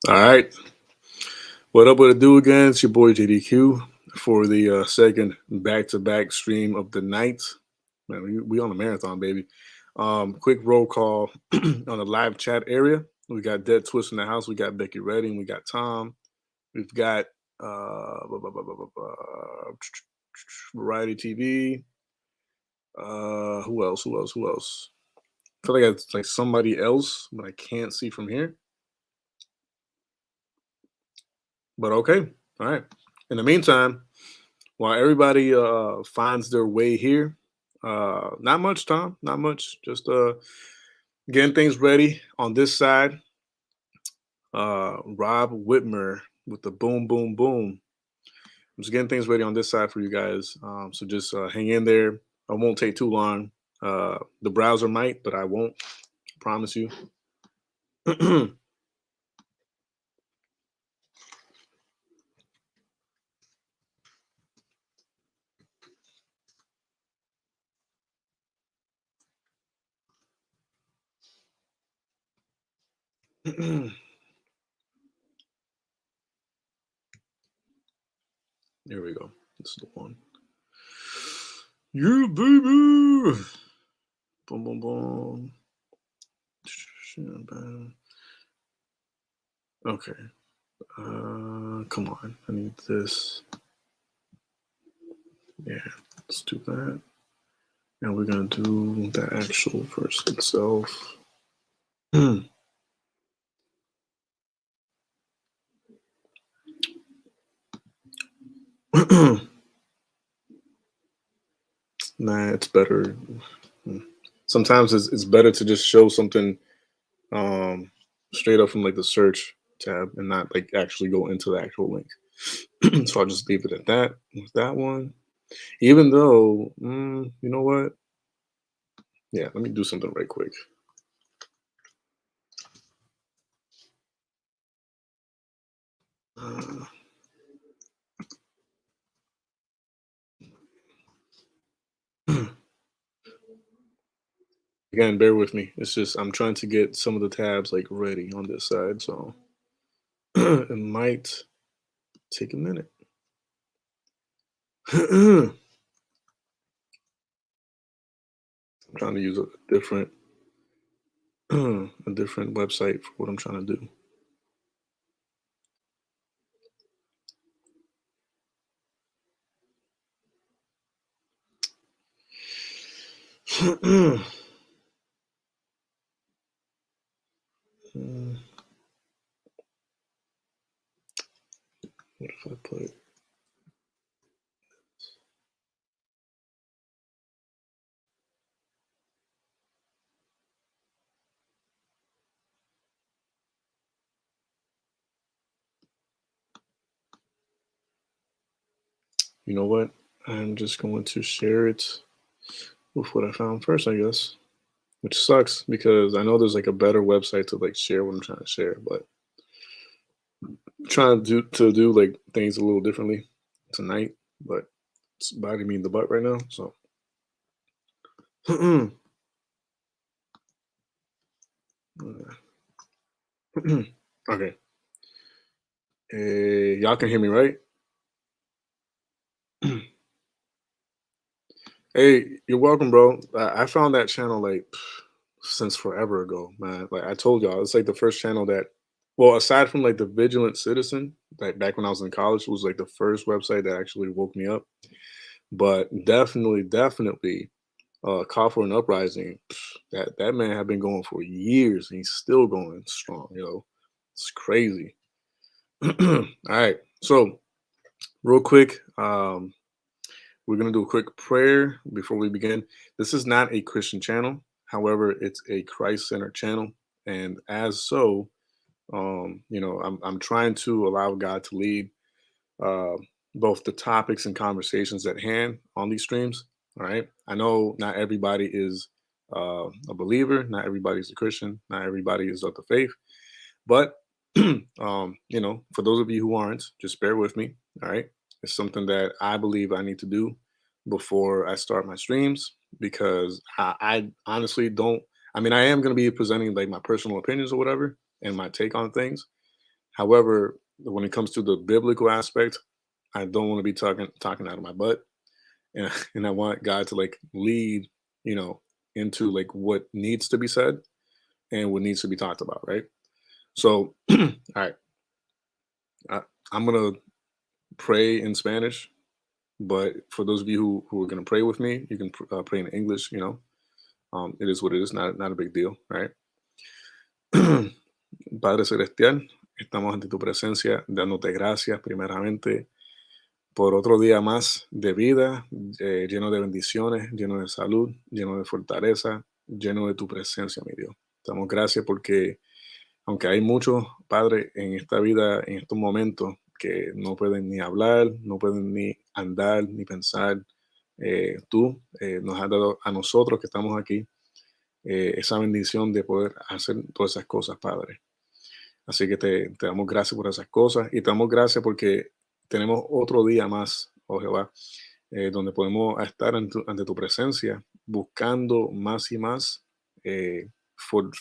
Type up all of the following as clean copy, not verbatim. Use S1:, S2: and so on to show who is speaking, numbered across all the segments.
S1: All right. What it do again? It's your boy JDQ for the second back-to-back stream of the night. Man, we on a marathon, baby. Quick roll call on the live chat area. We got Dead Twist in the house. We got Becky Redding. We got Tom. We've got Variety TV. Who else? Who else? Who else? I feel like it's like somebody else, but I can't see from here. But okay. All right. In the meantime, while everybody finds their way here, not much, Tom. Not much. Just getting things ready on this side. Rob Whitmer with the boom, boom, boom. I'm just getting things ready on this side for you guys. So just hang in there. I won't take too long. The browser might, but I won't. Promise you. Here we go. This is the one. You baby. Boom, boom, boom. Okay. Come on. I need this. Yeah, let's do that. And we're gonna do the actual verse itself. Nah, it's better. Sometimes it's better to just show something straight up from like the search tab and not like actually go into the actual link. So I'll just leave it at that with that one. Even though, you know what? Yeah, let me do something right quick. Again, bear with me. It's just I'm trying to get some of the tabs like ready on this side, so it might take a minute. I'm trying to use a different a different website for what I'm trying to do. What if I put you know what? I'm just going to share it with what I found first, I guess. Which sucks because I know there's like a better website to like share what I'm trying to share, but I'm trying to do like things a little differently tonight, but it's biting me in the butt right now. So okay. Hey, y'all can hear me, right? Hey, you're welcome, bro. I found that channel like since forever ago, man. Like I told y'all, it's like the first channel that, well, aside from like the Vigilant Citizen, like back when I was in college, it was like the first website that actually woke me up. But definitely, Call for an Uprising. That man had been going for years, and he's still going strong. It's crazy. All right, so real quick, we're going to do a quick prayer before we begin. This is not a Christian channel. However, it's a Christ-centered channel. And as so, I'm trying to allow God to lead uh, both the topics and conversations at hand on these streams. All right. I know not everybody is a believer. Not everybody is a Christian. Not everybody is of the faith. But, for those of you who aren't, just bear with me. All right. It's something that I believe I need to do before I start my streams because I honestly don't. I mean, I am going to be presenting like my personal opinions or whatever and my take on things. However, when it comes to the biblical aspect, I don't want to be talking out of my butt, and and I want God to like lead, you know, into like what needs to be said and what needs to be talked about, right? So, all right, I, I'm gonna pray in Spanish, but for those of you who are gonna pray with me, you can pray in English. You know, it is what it is, not a big deal, right? Padre Celestial, estamos ante tu presencia, dándote gracias primeramente por otro día más de vida, lleno de bendiciones, lleno de salud, lleno de fortaleza, lleno de tu presencia, mi Dios. Damos gracias porque aunque hay muchos, Padre, en esta vida, en estos momentos, que no pueden ni hablar, no pueden ni andar, ni pensar, tú nos has dado a nosotros que estamos aquí esa bendición de poder hacer todas esas cosas, Padre. Así que te damos gracias por esas cosas y te damos gracias porque tenemos otro día más, oh Jehová, donde podemos estar ante tu presencia, buscando más y más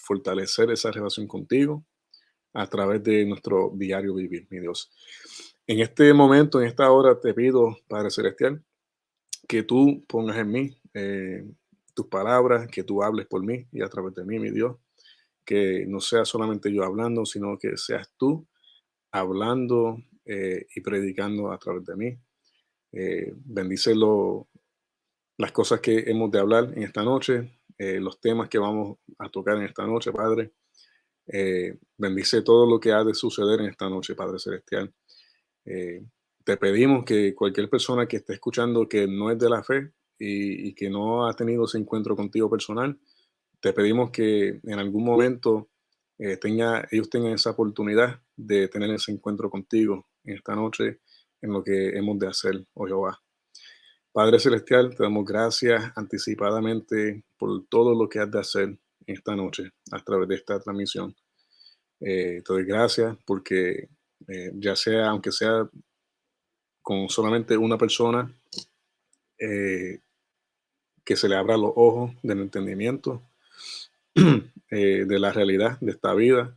S1: fortalecer esa relación contigo a través de nuestro diario vivir, mi Dios. En este momento, en esta hora, te pido, Padre Celestial, que tú pongas en mí tus palabras, que tú hables por mí y a través de mí, mi Dios, que no sea solamente yo hablando, sino que seas tú hablando y predicando a través de mí. Bendice las cosas que hemos de hablar en esta noche, los temas que vamos a tocar en esta noche, Padre. Bendice todo lo que ha de suceder en esta noche, Padre Celestial. Eh, Te pedimos que cualquier persona que esté escuchando que no es de la fe y que no ha tenido ese encuentro contigo personal, te pedimos que en algún momento ellos tengan esa oportunidad de tener ese encuentro contigo en esta noche en lo que hemos de hacer, oh Jehová. Padre Celestial, te damos gracias anticipadamente por todo lo que has de hacer en esta noche a través de esta transmisión. Te doy gracias porque ya sea, aunque sea con solamente una persona, eh, que se le abra los ojos del entendimiento de la realidad de esta vida,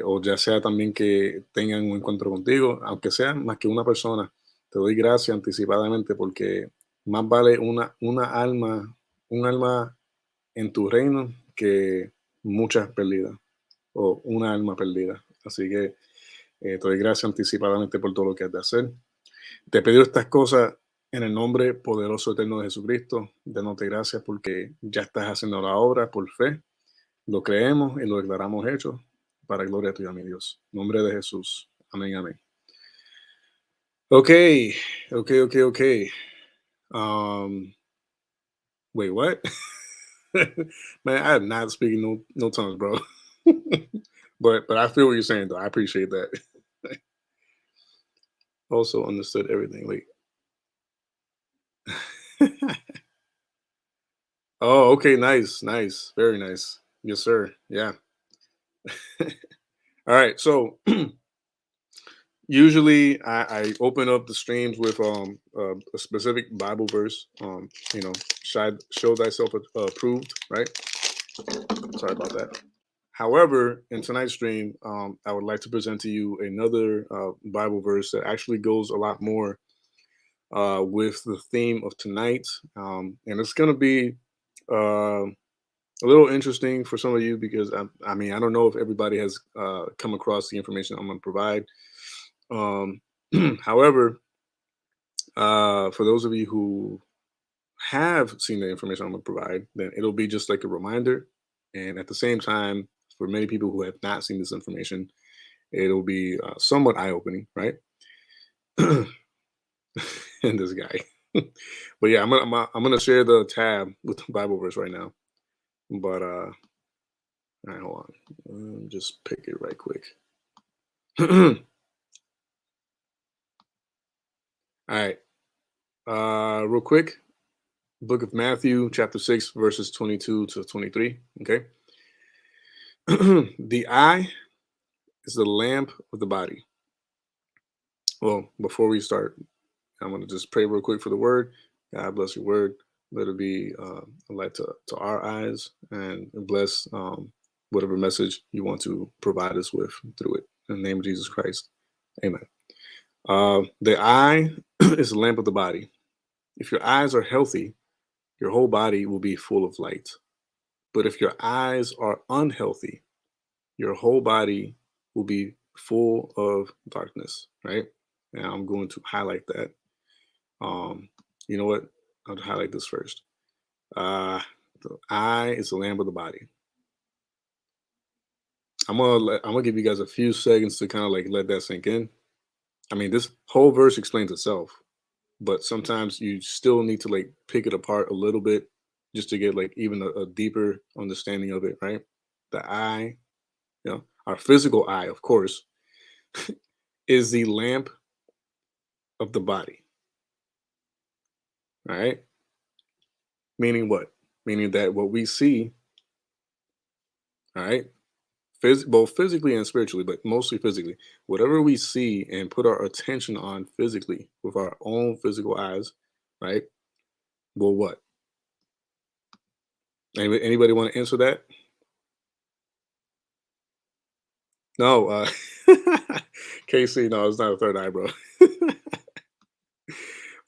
S1: o ya sea también que tengan un encuentro contigo, aunque sea más que una persona, te doy gracias anticipadamente porque más vale un alma en tu reino que muchas perdidas o una alma perdida. Así que te doy gracias anticipadamente por todo lo que has de hacer. Te pido estas cosas en el nombre poderoso eterno de Jesucristo. Dándote gracias porque ya estás haciendo la obra por fe. Lo creemos y lo declaramos hecho para gloria tuya, mi Dios. En nombre de Jesús. Amén, amén. Ok, ok. Um, Wait, what? Man, I am not speaking no tongues, bro. But I feel what you're saying though. I appreciate that. Also understood everything. Wait. Oh, okay, nice. Very nice. Yes, sir. Yeah. All right. So usually I open up the streams with a specific Bible verse. Show thyself approved, right? Sorry about that. However, in tonight's stream, I would like to present to you another Bible verse that actually goes a lot more with the theme of tonight, and it's going to be a little interesting for some of you because I mean I don't know if everybody has come across the information I'm going to provide. Um, However, for those of you who have seen the information I'm going to provide, then it'll be just like a reminder. And at the same time, for many people who have not seen this information, it'll be somewhat eye opening, right? And this guy. But yeah, I'm gonna share the tab with the Bible verse right now. But all right, hold on. Just pick it right quick. All right. Real quick, book of Matthew, chapter 6, verses 22 to 23. Okay. The eye is the lamp of the body. Well, before we start, I'm going to just pray real quick for the word. God bless your word. Let it be a light to our eyes and bless whatever message you want to provide us with through it. In the name of Jesus Christ. Amen. The eye is the lamp of the body. If your eyes are healthy, your whole body will be full of light. But if your eyes are unhealthy, your whole body will be full of darkness, right? And I'm going to highlight that. Um, you know what? I'll highlight this first. Uh, the eye is the lamp of the body. I'm gonna give you guys a few seconds to kind of like let that sink in. I mean, this whole verse explains itself, but sometimes you still need to like pick it apart a little bit just to get like even a deeper understanding of it, right? The eye, our physical eye, of course, is the lamp of the body, all right? Meaning what? Meaning that what we see, all right, both physically and spiritually, but mostly physically, whatever we see and put our attention on physically with our own physical eyes, right? Well, what? Anybody want to answer that? No, KC, no, it's not a third eye, bro.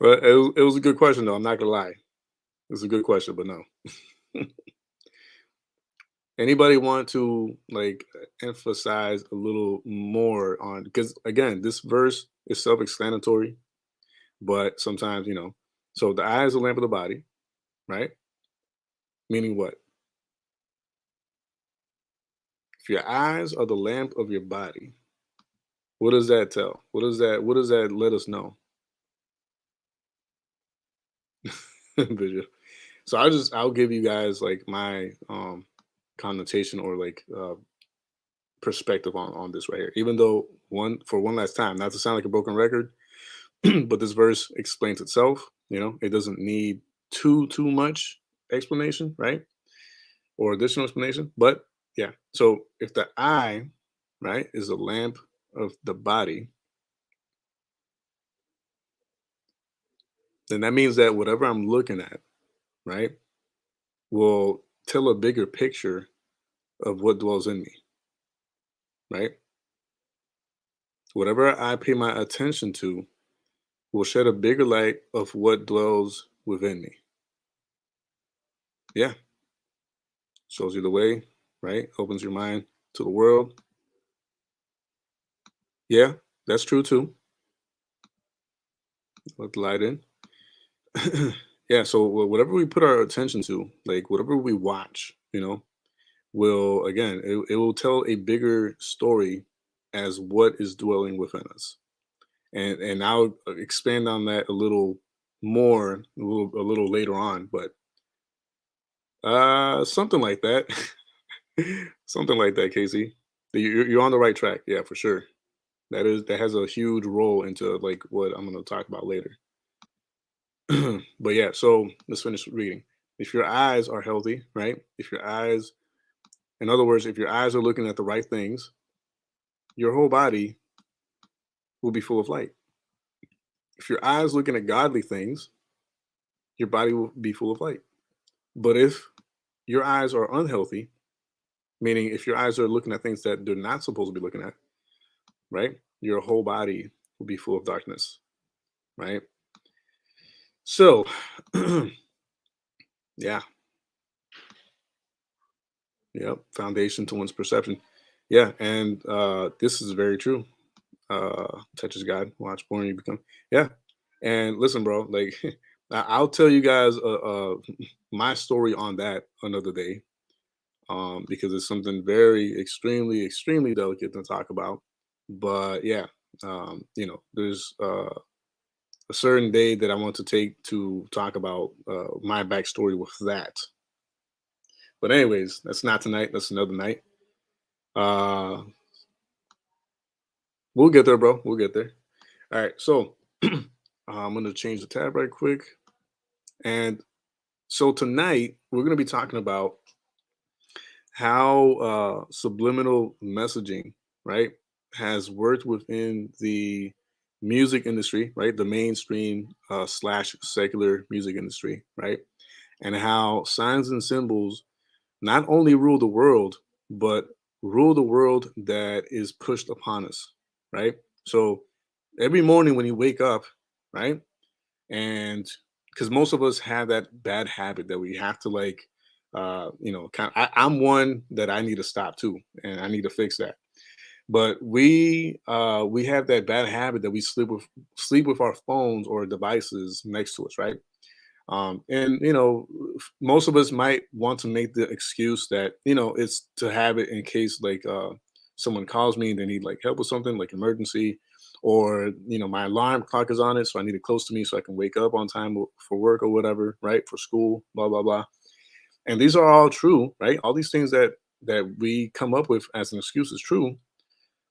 S1: But it was a good question, though. I'm not gonna lie. It's a good question, but no. Anybody want to like emphasize a little more on, because again, this verse is self-explanatory, but sometimes, so the eye is the lamp of the body, right? Meaning what? If your eyes are the lamp of your body, what does that tell? What does that let us know? Visual. So I'll give you guys like my connotation or like perspective on this right here. Even though one last time, not to sound like a broken record, but this verse explains itself. It doesn't need too much explanation, right? Or additional explanation. But yeah, so if the eye, right, is the lamp of the body, then that means that whatever I'm looking at, right, will tell a bigger picture of what dwells in me, right? Whatever I pay my attention to will shed a bigger light of what dwells within me. Yeah, shows you the way, right? Opens your mind to the world. Yeah, that's true too. Let the light in. Yeah, so whatever we put our attention to, like whatever we watch, will again, it will tell a bigger story as what is dwelling within us. And I'll expand on that a little more a little later on, but something like that. Something like that, Casey. You're on the right track. Yeah, for sure. That has a huge role into like what I'm going to talk about later. But yeah, so let's finish reading. If your eyes are healthy, right? If your eyes, in other words, if your eyes are looking at the right things, your whole body will be full of light. If your eyes looking at godly things, your body will be full of light. But if your eyes are unhealthy, meaning if your eyes are looking at things that they're not supposed to be looking at, right? Your whole body will be full of darkness, right? So, yeah, yep. Foundation to one's perception. Yeah, and this is very true. Touches God, watch born you become. Yeah, and listen, bro. Like, I'll tell you guys my story on that another day, because it's something very extremely delicate to talk about. But yeah, there's a certain day that I want to take to talk about my backstory with that. But anyways, that's not tonight. That's another night. Uh, we'll get there, bro. We'll get there. All right. So I'm gonna change the tab right quick. And so tonight we're gonna be talking about how subliminal messaging, right, has worked within the music industry, right, the mainstream slash secular music industry, right, and how signs and symbols not only rule the world, but rule the world that is pushed upon us, right? So every morning when you wake up, right? And because most of us have that bad habit that we have to like, I'm one that I need to stop too, and I need to fix that. But we have that bad habit that we sleep with our phones or devices next to us, right? And most of us might want to make the excuse that it's to have it in case like someone calls me and they need like help with something like emergency, or my alarm clock is on it, so I need it close to me so I can wake up on time for work or whatever, right? For school, blah blah blah. And these are all true, right? All these things that we come up with as an excuse is true.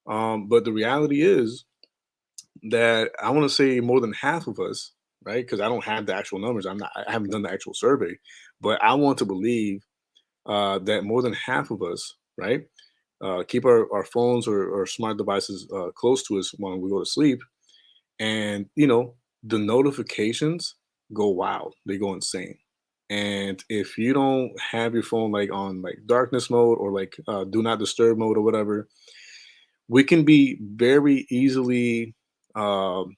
S1: But the reality is that I want to say more than half of us, right? Because I don't have the actual numbers. I haven't done the actual survey, but I want to believe that more than half of us, right, keep our phones or smart devices close to us when we go to sleep, and the notifications go wild. They go insane. And if you don't have your phone like on like darkness mode or like do not disturb mode or whatever, we can be very easily um,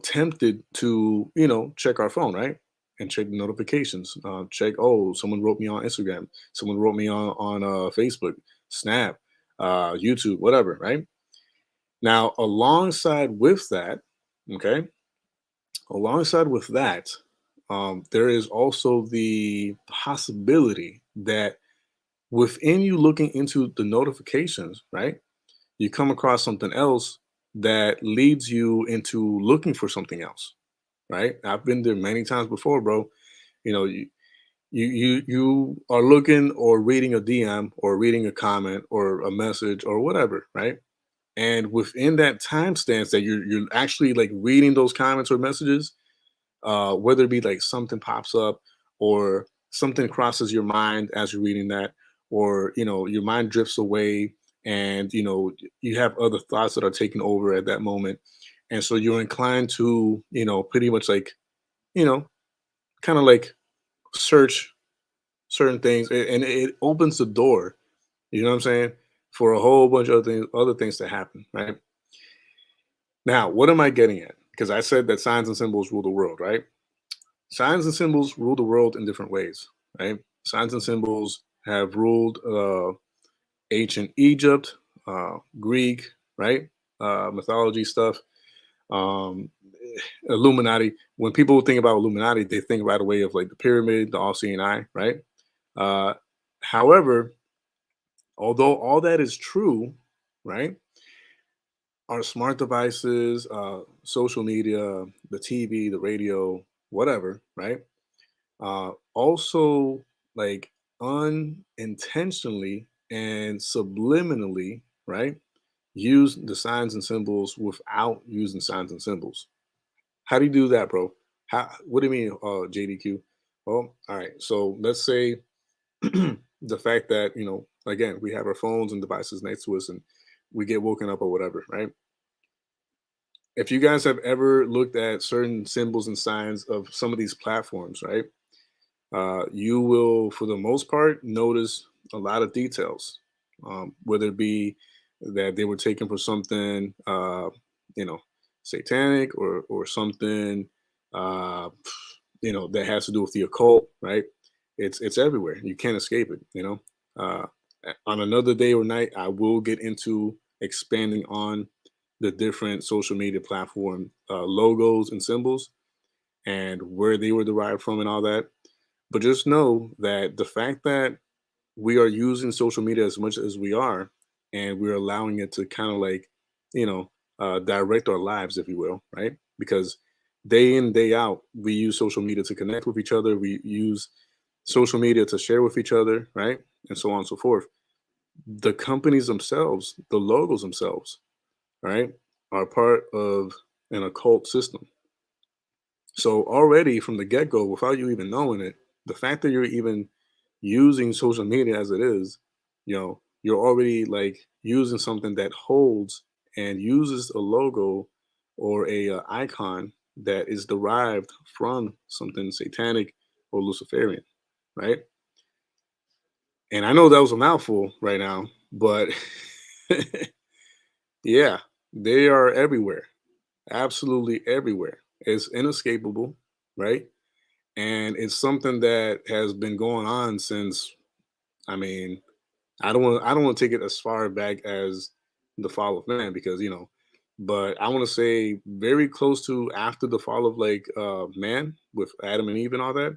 S1: tempted to, check our phone, right? And check the notifications. Check, oh, someone wrote me on Instagram. Someone wrote me on Facebook, Snap, YouTube, whatever, right? Now, alongside with that, okay, alongside with that, there is also the possibility that within you looking into the notifications, right, you come across something else that leads you into looking for something else, right? I've been there many times before, bro. You know, you are looking or reading a DM or reading a comment or a message or whatever, right? And within that time stance that you're actually like reading those comments or messages, whether it be like something pops up or something crosses your mind as you're reading that, or your mind drifts away, and you have other thoughts that are taking over at that moment, and so you're inclined to pretty much like you know kind of like search certain things, and it opens the door, you know what I'm saying, for a whole bunch of other things to happen, right? Now, what am I getting at? Because I said that signs and symbols rule the world, right? Signs and symbols rule the world in different ways, right? Signs and symbols have ruled ancient Egypt, Greek, right? Mythology stuff, um, Illuminati. When people think about Illuminati, they think right away of like the pyramid, the all-seeing eye, right? Uh, However, although all that is true, right? Our smart devices, social media, the TV, the radio, whatever, right? Also like unintentionally and subliminally, right? Use the signs and symbols without using signs and symbols. How do you do that, bro? How? What do you mean, JDQ? Well, all right. So let's say the fact that again, we have our phones and devices next to us, and we get woken up or whatever, right? If you guys have ever looked at certain symbols and signs of some of these platforms, right? You will, for the most part, notice a lot of details, whether it be that they were taken for something, you know, satanic or something, uh, that has to do with the occult, right? It's everywhere. You can't escape it. On another day or night, I will get into expanding on the different social media platform logos and symbols and where they were derived from and all that, but just know that the fact that we are using social media as much as we are, and we're allowing it to kind of like, direct our lives, if you will, right? Because day in, day out, we use social media to connect with each other. We use social media to share with each other, right? And so on and so forth. The companies themselves, the logos themselves, right, are part of an occult system. So already from the get go, without you even knowing it, the fact that you're even using social media as it is, you're already like using something that holds and uses a logo or a icon that is derived from something satanic or Luciferian, right? And I know that was a mouthful right now, but yeah, they are everywhere, absolutely everywhere. It's inescapable, right? And it's something that has been going on since, I mean, I don't want to take it as far back as the fall of man because, but I want to say very close to after the fall of like man with Adam and Eve and all that.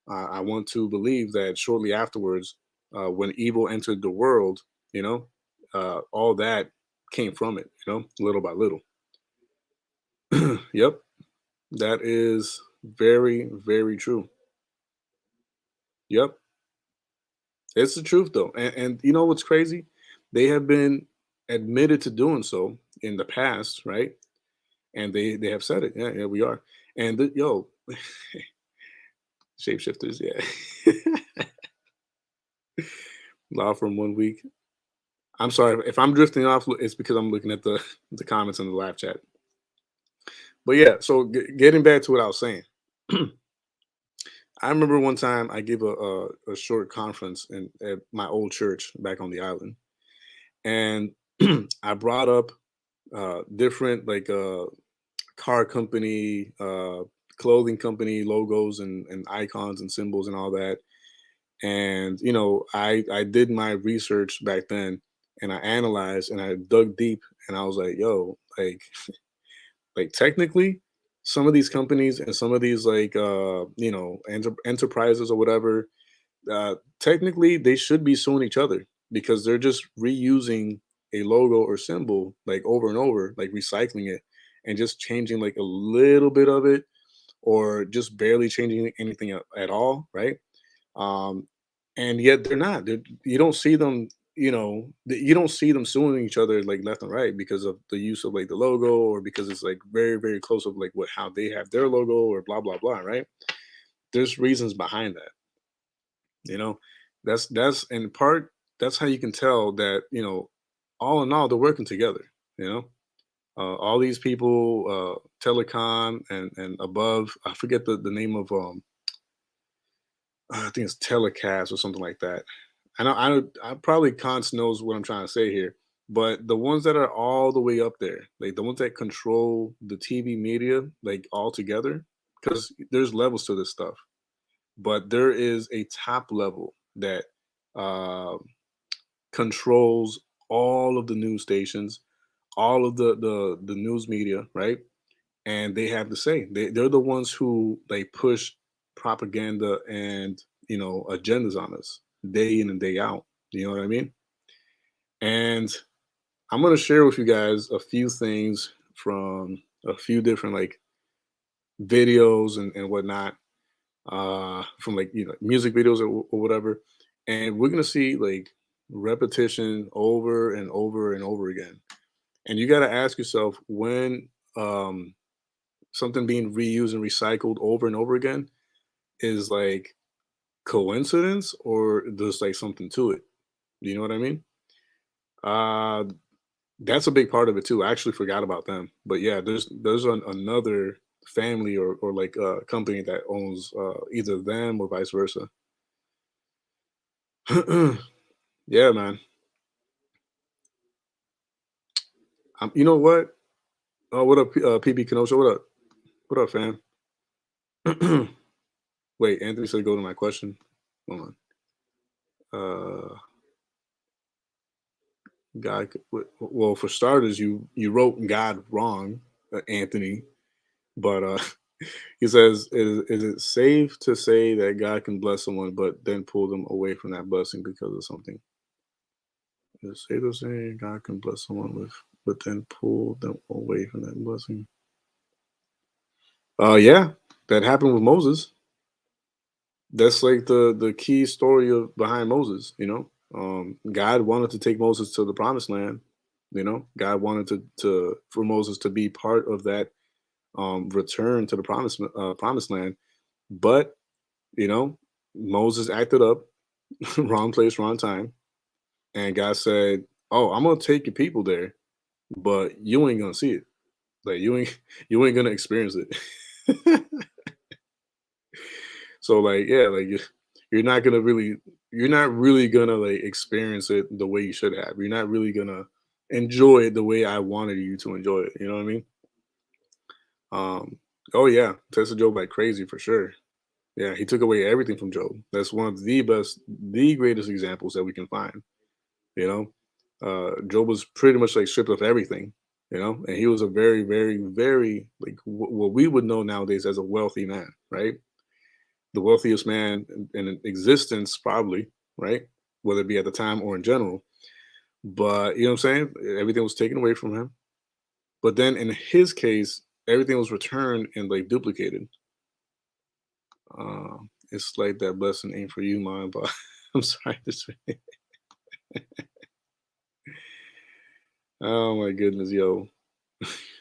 S1: I want to believe that shortly afterwards, when evil entered the world, you know, all that came from it, little by little. Yep, that is very, very true. Yep, it's the truth though. And you know what's crazy? They have been admitted to doing so in the past, right? And they have said it. Yeah, yeah, we are. And yo, shapeshifters, yeah. Law from 1 week. I'm sorry if I'm drifting off. It's because I'm looking at the the comments in the live chat. But yeah, so getting back to what I was saying, I remember one time I gave a short conference in at my old church back on the island, and I brought up different like car company, clothing company logos and icons and symbols and all that. And I did my research back then, and I analyzed and I dug deep, and I was like, yo, like technically some of these companies and some of these like enterprises or whatever, technically they should be suing each other because they're just reusing a logo or symbol like over and over, like recycling it and just changing like a little bit of it or just barely changing anything at all, right? um, and yet they're not. You don't see them. You don't see them suing each other like left and right because of the use of like the logo or because it's like very very close of like what how they have their logo or blah blah blah. Right? There's reasons behind that. You know, that's in part that's how you can tell that all in all they're working together. You know. All these people, telecom and above. I forget the name of I think it's telecast or something like that. I probably Kant's knows what I'm trying to say here, but the ones that are all the way up there, like the ones that control the TV media, like all together, because there's levels to this stuff, but there is a top level that uh, controls all of the news stations, all of the news media, right? And they have to say they're the ones who like push propaganda and agendas on us day in and day out. You know what I mean? And I'm gonna share with you guys a few things from a few different like videos and whatnot, from like music videos or whatever. And we're gonna see like repetition over and over and over again. And you gotta ask yourself when something being reused and recycled over and over again is like coincidence or there's like something to it. You know what I mean? Uh that's a big part of it too. I actually forgot about them. But yeah, there's another family or like a company that owns either them or vice versa. Yeah, man. You know what? What up, PB Kenosha? What up? What up, fam? Wait, Anthony said go to my question. Hold on. Uh, well, for starters, you wrote God wrong, Anthony. But he says, is it safe to say that God can bless someone, but then pull them away from that blessing because of something? Is it safe to say God can bless someone with, but then pull them away from that blessing? Yeah, that happened with Moses. That's like the key story of behind Moses. God wanted to take Moses to the promised land. God wanted to for Moses to be part of that return to the promised land. But you know, Moses acted up, wrong place, wrong time, and God said, "Oh, I'm gonna take your people there, but you ain't gonna see it. Like you ain't gonna experience it." So like yeah, like you're not gonna really you're not really gonna like experience it the way you should have. You're not really gonna enjoy it the way I wanted you to enjoy it. You know what I mean? Um, oh yeah, tested Job like crazy for sure. Yeah, he took away everything from Job. That's one of the best, the greatest examples that we can find. You know, Job was pretty much like stripped of everything. You know, and he was a very, very, very like what we would know nowadays as a wealthy man, right? The wealthiest man in existence, probably, right? Whether it be at the time or in general. But you know what I'm saying? Everything was taken away from him. But then in his case, everything was returned and like duplicated. It's like that blessing ain't for you, man. But I'm sorry to say. Oh my goodness, yo.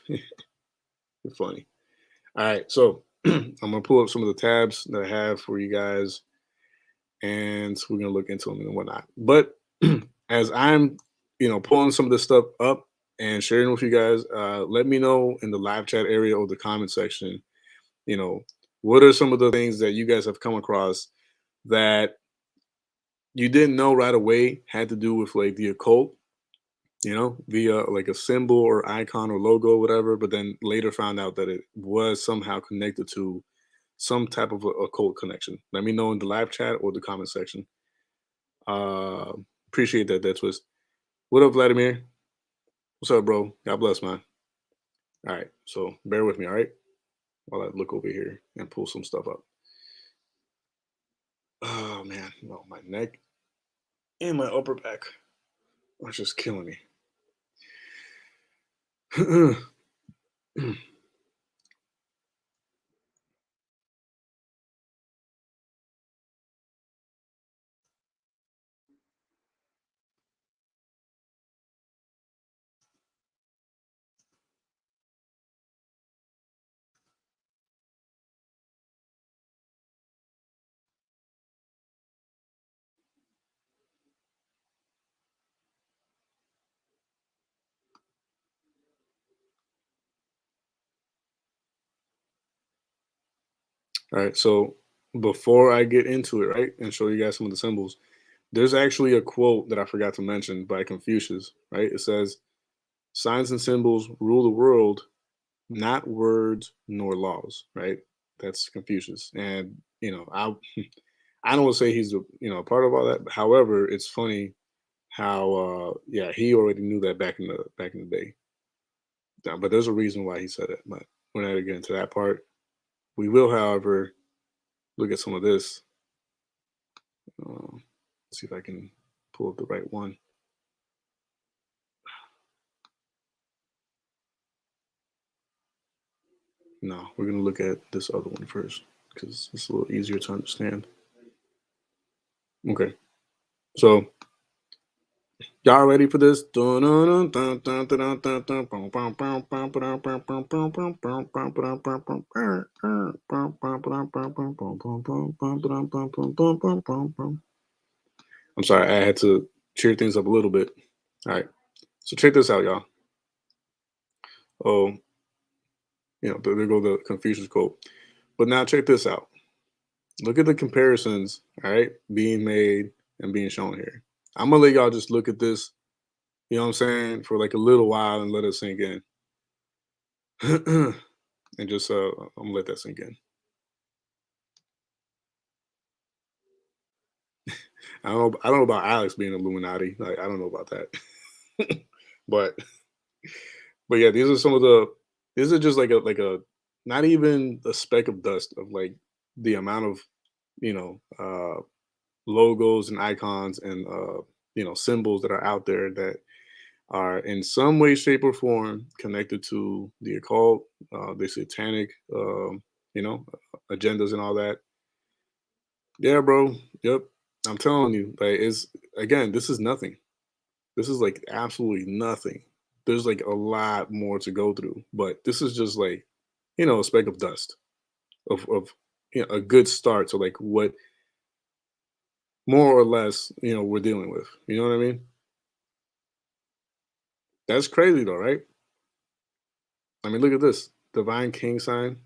S1: You're funny. All right, so I'm gonna pull up some of the tabs that I have for you guys, and we're gonna look into them and whatnot. But as I'm, pulling some of this stuff up and sharing with you guys, let me know in the live chat area or the comment section. You know, what are some of the things that you guys have come across that you didn't know right away had to do with like the occult, via like a symbol or icon or logo, whatever, but then later found out that it was somehow connected to some type of occult connection. Let me know in the live chat or the comment section. Uh, Appreciate that twist. What up, Vladimir? What's up, bro? God bless, man. All right, so bear with me, all right, while I look over here and pull some stuff up. Oh man, no, my neck and my upper back are just killing me. All right, so before I get into it, right, and show you guys some of the symbols, there's actually a quote that I forgot to mention by Confucius, right? It says, "Signs and symbols rule the world, not words nor laws," right? That's Confucius, and I don't want to say he's a part of all that. But however, it's funny how yeah, he already knew that back in the day. But there's a reason why he said it. But we're not gonna get into that part. We will, however, look at some of this. See if I can pull up the right one. No, we're gonna look at this other one first because it's a little easier to understand. Okay, so y'all ready for this? I'm sorry, I had to cheer things up a little bit. All right, so check this out, y'all. Oh, there go the Confucius quote. But now check this out. Look at the comparisons, all right, being made and being shown here. I'm gonna let y'all just look at this, you know what I'm saying, for like a little while and let it sink in. And just I'm gonna let that sink in. I don't know about Alex being Illuminati. Like I don't know about that. but but yeah, these are just like a not even a speck of dust of like the amount of you know logos and icons and symbols that are out there that are in some way, shape, or form connected to the occult, the satanic, agendas and all that. Yeah, bro. Yep. I'm telling you, like, it's again, this is nothing. This is like absolutely nothing. There's like a lot more to go through, but this is just like, a speck of dust of a good start to like what more or less, we're dealing with. You know what I mean? That's crazy though, right? I mean, look at this. Divine King sign,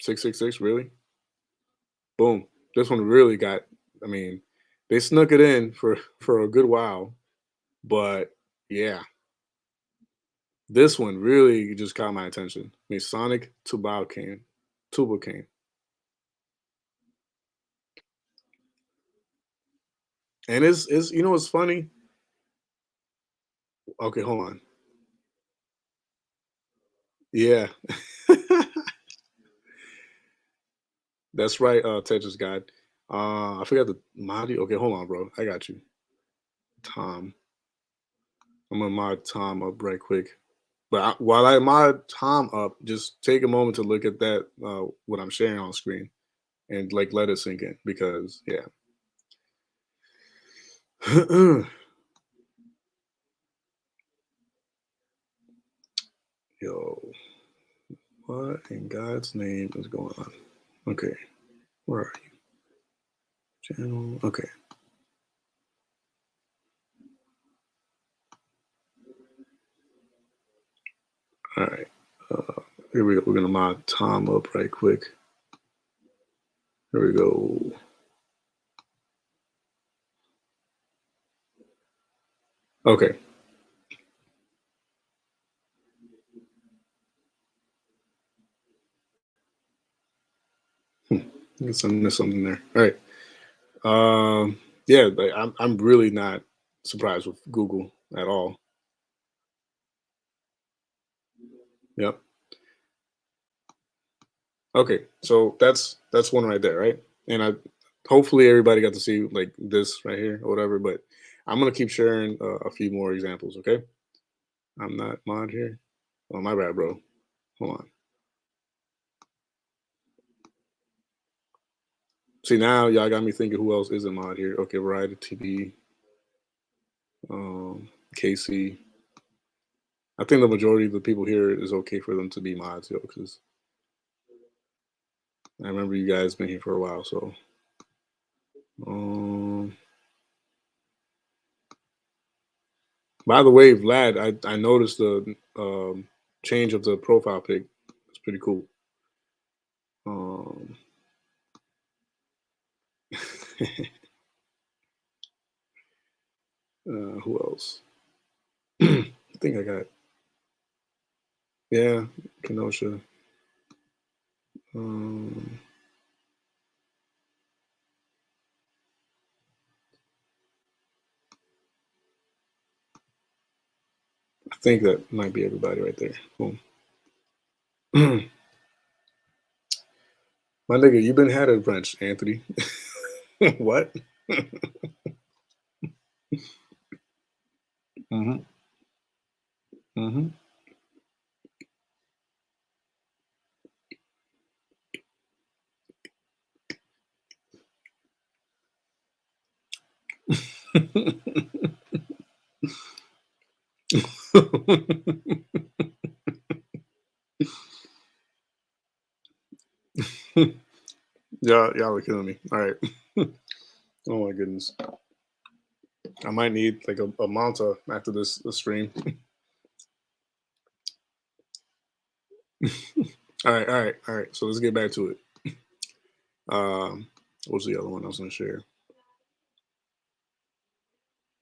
S1: 666, really? Boom. This one really got I mean, they snuck it in for a good while, but yeah, this one really just caught my attention. Masonic Tubal-Cain, and it's you know what's funny? Okay, hold on. Yeah, that's right. Tetris guide. I forgot the Madi. Okay, hold on, bro. I got you. Tom. I'm gonna mod Tom up right quick. But while I mod Tom up, just take a moment to look at that what I'm sharing on screen and like let it sink in because yeah. Yo, what in God's name is going on? Okay, where are you? Channel. Okay, all right. Here we go. We're gonna mod Tom up right quick. Here we go. Okay. I guess I missed something there. All right. Yeah, like, I'm really not surprised with Google at all. Yep. Okay, so that's one right there, right? And I hopefully everybody got to see like this right here or whatever. But I'm gonna keep sharing a few more examples. Okay, I'm not mod here. Oh my bad, bro. Hold on. See now y'all got me thinking who else isn't mod here. Okay, Variety TV, KC. I think the majority of the people here is okay for them to be mods, yo, because I remember you guys been here for a while. So, um, by the way, Vlad, I noticed the change of the profile pic. It's pretty cool. Um, who else? I think I got yeah, Kenosha. Um, I think that might be everybody right there. Boom. My nigga, you been had a brunch, Anthony. What? Hmm. Hmm. y'all are killing me. All right. Oh my goodness. I might need like a manta after this stream. All right. So let's get back to it. Um, what's the other one I was gonna share?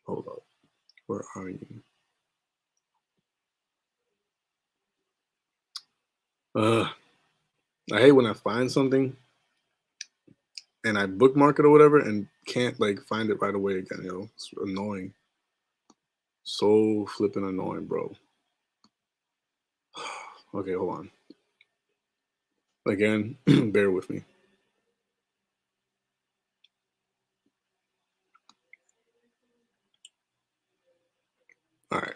S1: Hold up. Where are you? Uh, I hate when I find something and I bookmark it or whatever and can't like find it right away again. It's annoying. So flipping annoying, bro. Okay, hold on. Again, bear with me. All right,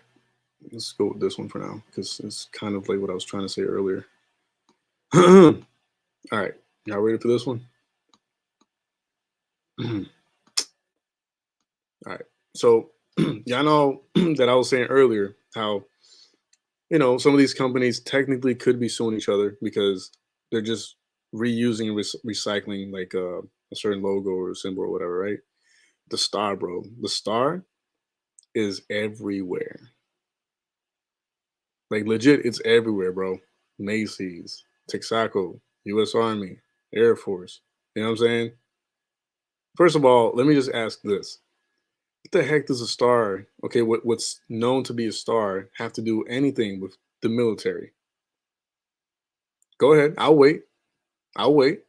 S1: let's go with this one for now because it's kind of like what I was trying to say earlier. All right, y'all ready for this one? All right. So y'all know that I was saying earlier how some of these companies technically could be suing each other because they're just reusing and recycling like a certain logo or a symbol or whatever, right? The star, bro. The star is everywhere. Like legit, it's everywhere, bro. Macy's, Texaco, U.S. Army, Air Force. You know what I'm saying? First of all, let me just ask this: what the heck does a star, okay, what's known to be a star, have to do anything with the military? Go ahead. I'll wait. I'll wait.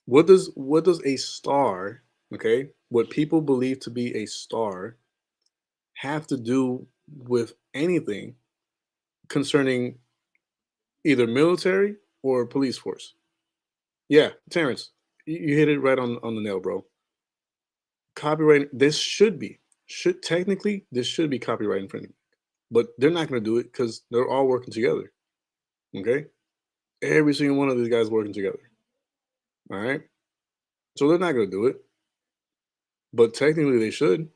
S1: What does a star, okay, what people believe to be a star, have to do with anything concerning either military or police force? Yeah, Terrence, you hit it right on the nail, bro. Copyright. This should technically this should be copyright infringement, but they're not going to do it because they're all working together. Okay, every single one of these guys working together. All right, so they're not going to do it, but technically they should.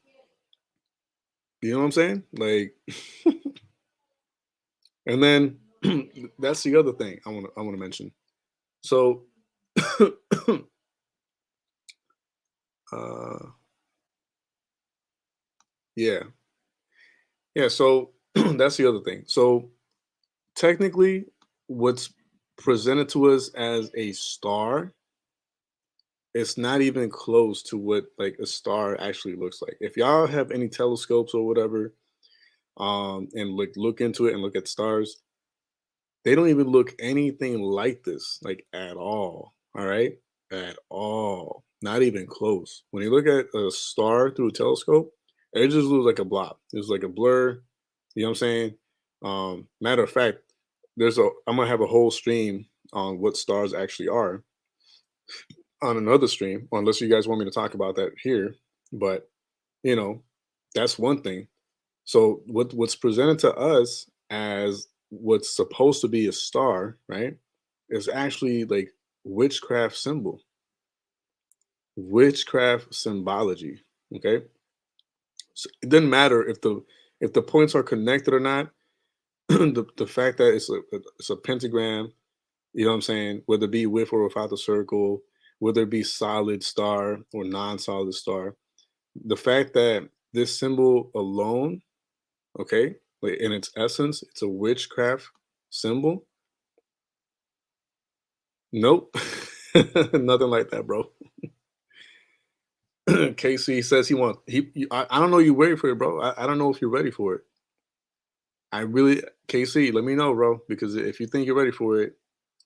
S1: You know what I'm saying? Like, and then that's the other thing I want to mention. So, uh, yeah, yeah. So that's the other thing. So technically, what's presented to us as a star, it's not even close to what like a star actually looks like. If y'all have any telescopes or whatever, and look into it and look at stars, they don't even look anything like this, like at all. All right, at all, not even close. When you look at a star through a telescope, it just looks like a blob. It's like a blur. You know what I'm saying? Matter of fact, I'm gonna have a whole stream on what stars actually are on another stream, unless you guys want me to talk about that here. But you know, that's one thing. So what's presented to us as what's supposed to be a star, right, is actually like witchcraft symbol, witchcraft symbology. Okay, so it doesn't matter if the points are connected or not. The fact that it's a pentagram, you know what I'm saying, whether it be with or without the circle, whether it be solid star or non-solid star, the fact that this symbol alone, okay, like in its essence, it's a witchcraft symbol. Nope, nothing like that, bro. KC says he wants I don't know, you ready for it, bro. I don't know if you're ready for it. I really, KC, let me know, bro, because if you think you're ready for it,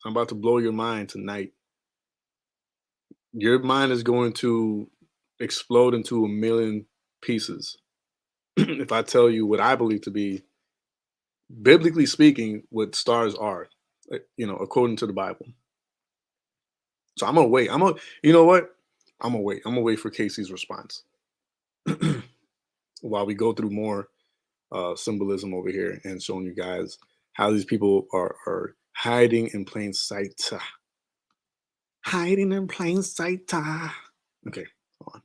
S1: I'm about to blow your mind tonight. Your mind is going to explode into a million pieces if I tell you what I believe to be, biblically speaking, what stars are, according to the Bible. So I'm gonna wait. You know what? I'm gonna wait. I'm gonna wait for Casey's response while we go through more symbolism over here and showing you guys how these people are hiding in plain sight. Hiding in plain sight. Okay, hold on.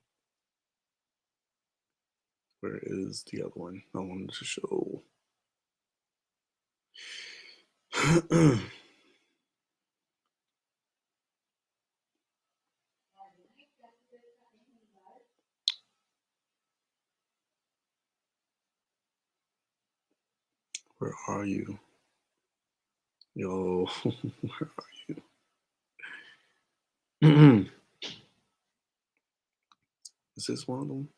S1: Where is the other one I wanted to show? Where are you? Yo, where are you? Is this one of them?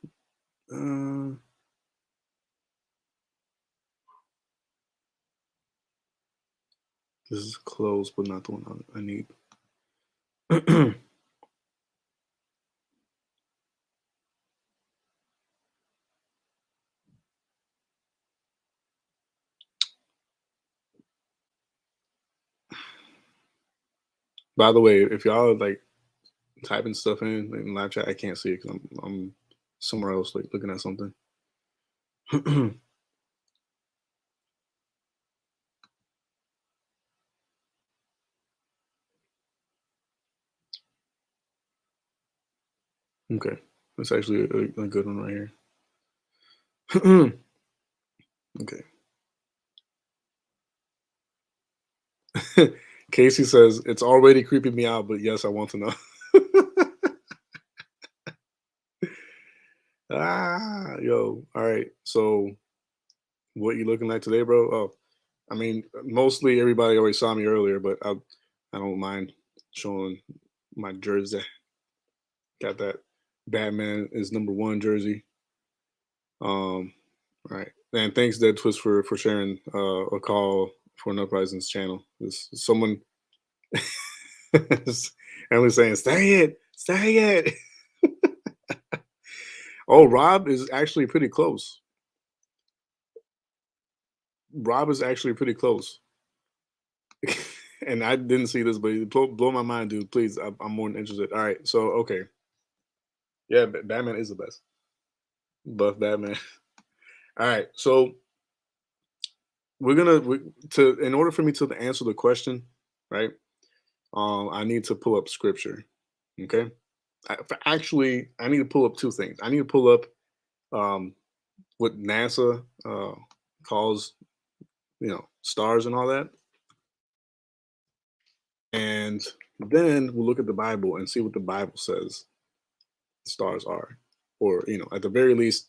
S1: This is close, but not the one I need. By the way, if y'all are, like, typing stuff in live chat, I can't see it because I'm somewhere else, like looking at something. Okay, that's actually a good one right here. Okay. Casey says it's already creeping me out, but yes, I want to know. Yo, all right. So, what you looking like today, bro? Oh, I mean, mostly everybody already saw me earlier, but I don't mind showing my jersey. Got that Batman is number one jersey. Right. And thanks Dead Twist for sharing a call for an uprising's channel. This someone and was saying, stay it. Oh, Rob is actually pretty close. Rob is actually pretty close. And I didn't see this, but it blow my mind, dude. Please, I'm more than interested. All right, so okay, yeah, Batman is the best. Buff Batman. All right, so to in order for me to answer the question, right? I need to pull up scripture. Okay, actually, I need to pull up two things. I need to pull up um, what NASA calls stars and all that, and then we'll look at the Bible and see what the Bible says stars are, or at the very least,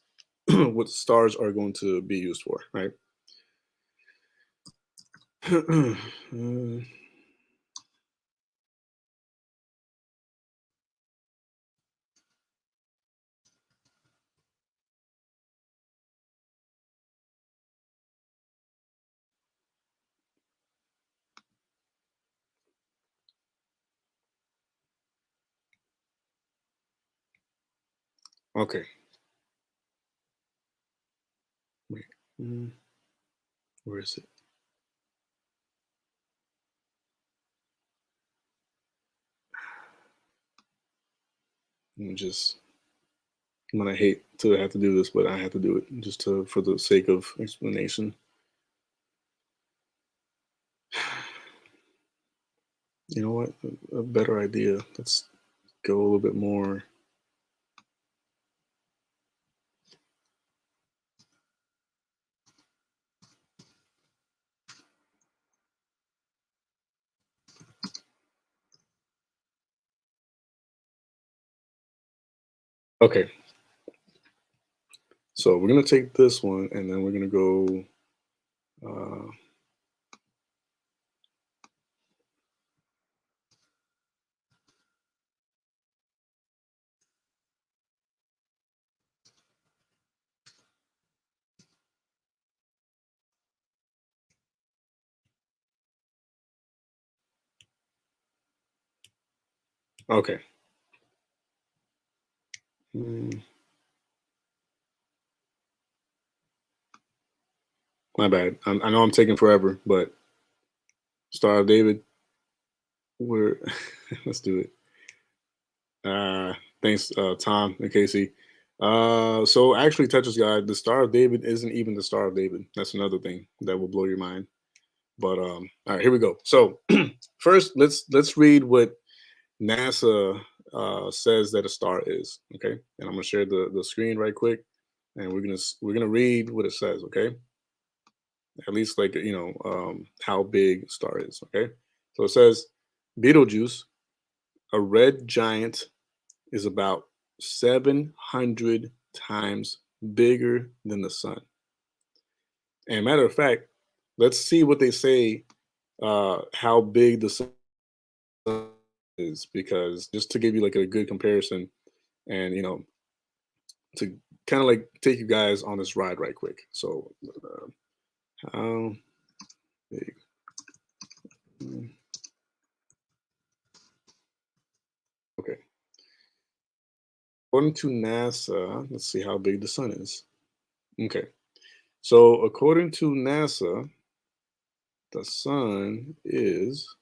S1: what stars are going to be used for, right? Mm, okay, wait, mm, where is it? Let me just. I'm gonna hate to have to do this, but I have to do it just for the sake of explanation. You know what? A better idea. Let's go a little bit more. Okay, so we're gonna take this one, and then we're gonna go. Uh, okay. Mm, my bad. I know I'm taking forever, but Star of David. We're let's do it. Thanks, Tom and Casey. So actually, Tetris guy, the Star of David isn't even the Star of David. That's another thing that will blow your mind. But all right, here we go. So first, let's read what NASA says that a star is. Okay, and I'm gonna share the screen right quick, and we're gonna read what it says. Okay, at least like how big a star is. Okay, so it says Betelgeuse, a red giant, is about 700 times bigger than the sun. And matter of fact, let's see what they say how big the sun is, because just to give you like a good comparison, and to kind of like take you guys on this ride right quick. So how big? mm, Okay, according to NASA, let's see how big the sun is. Okay, so according to NASA, the sun is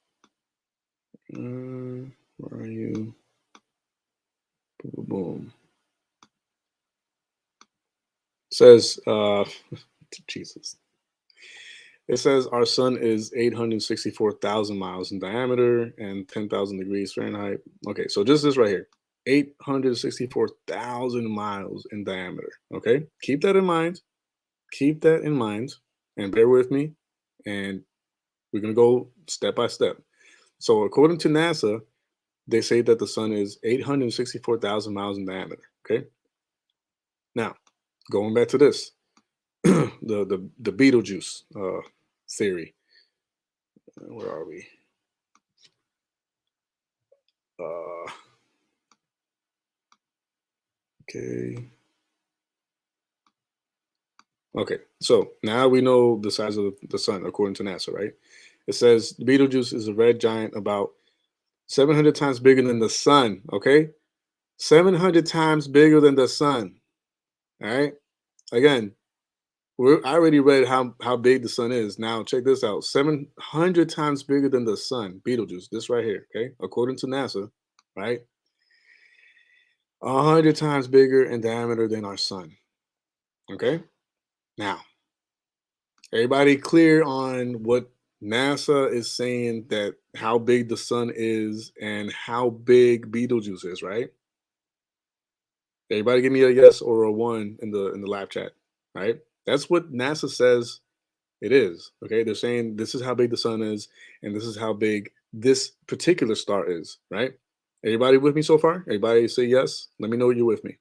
S1: where are you? Boom, boom, boom. Says Jesus. It says our sun is 864,000 miles in diameter and 10,000 degrees Fahrenheit. Okay, so just this right here, 864,000 miles in diameter. Okay, keep that in mind. Keep that in mind, and bear with me. And we're gonna go step by step. So according to NASA, they say that the sun is 864,000 miles in diameter. Okay, now going back to this, the Beetlejuice theory. Where are we? Uh, okay. Okay. So now we know the size of the sun according to NASA, right? It says Betelgeuse is a red giant about 700 times bigger than the sun. Okay. 700 times bigger than the sun. All right. Again, I already read how big the sun is. Now check this out: 700 times bigger than the sun. Betelgeuse, this right here. Okay, according to NASA, right? 100 times bigger in diameter than our sun. Okay. Now, everybody clear on what NASA is saying that how big the sun is and how big Betelgeuse is, right? Everybody give me a yes or a one in the live chat, right? That's what NASA says it is. Okay. They're saying this is how big the sun is, and this is how big this particular star is, right? Everybody with me so far? Everybody say yes. Let me know you're with me.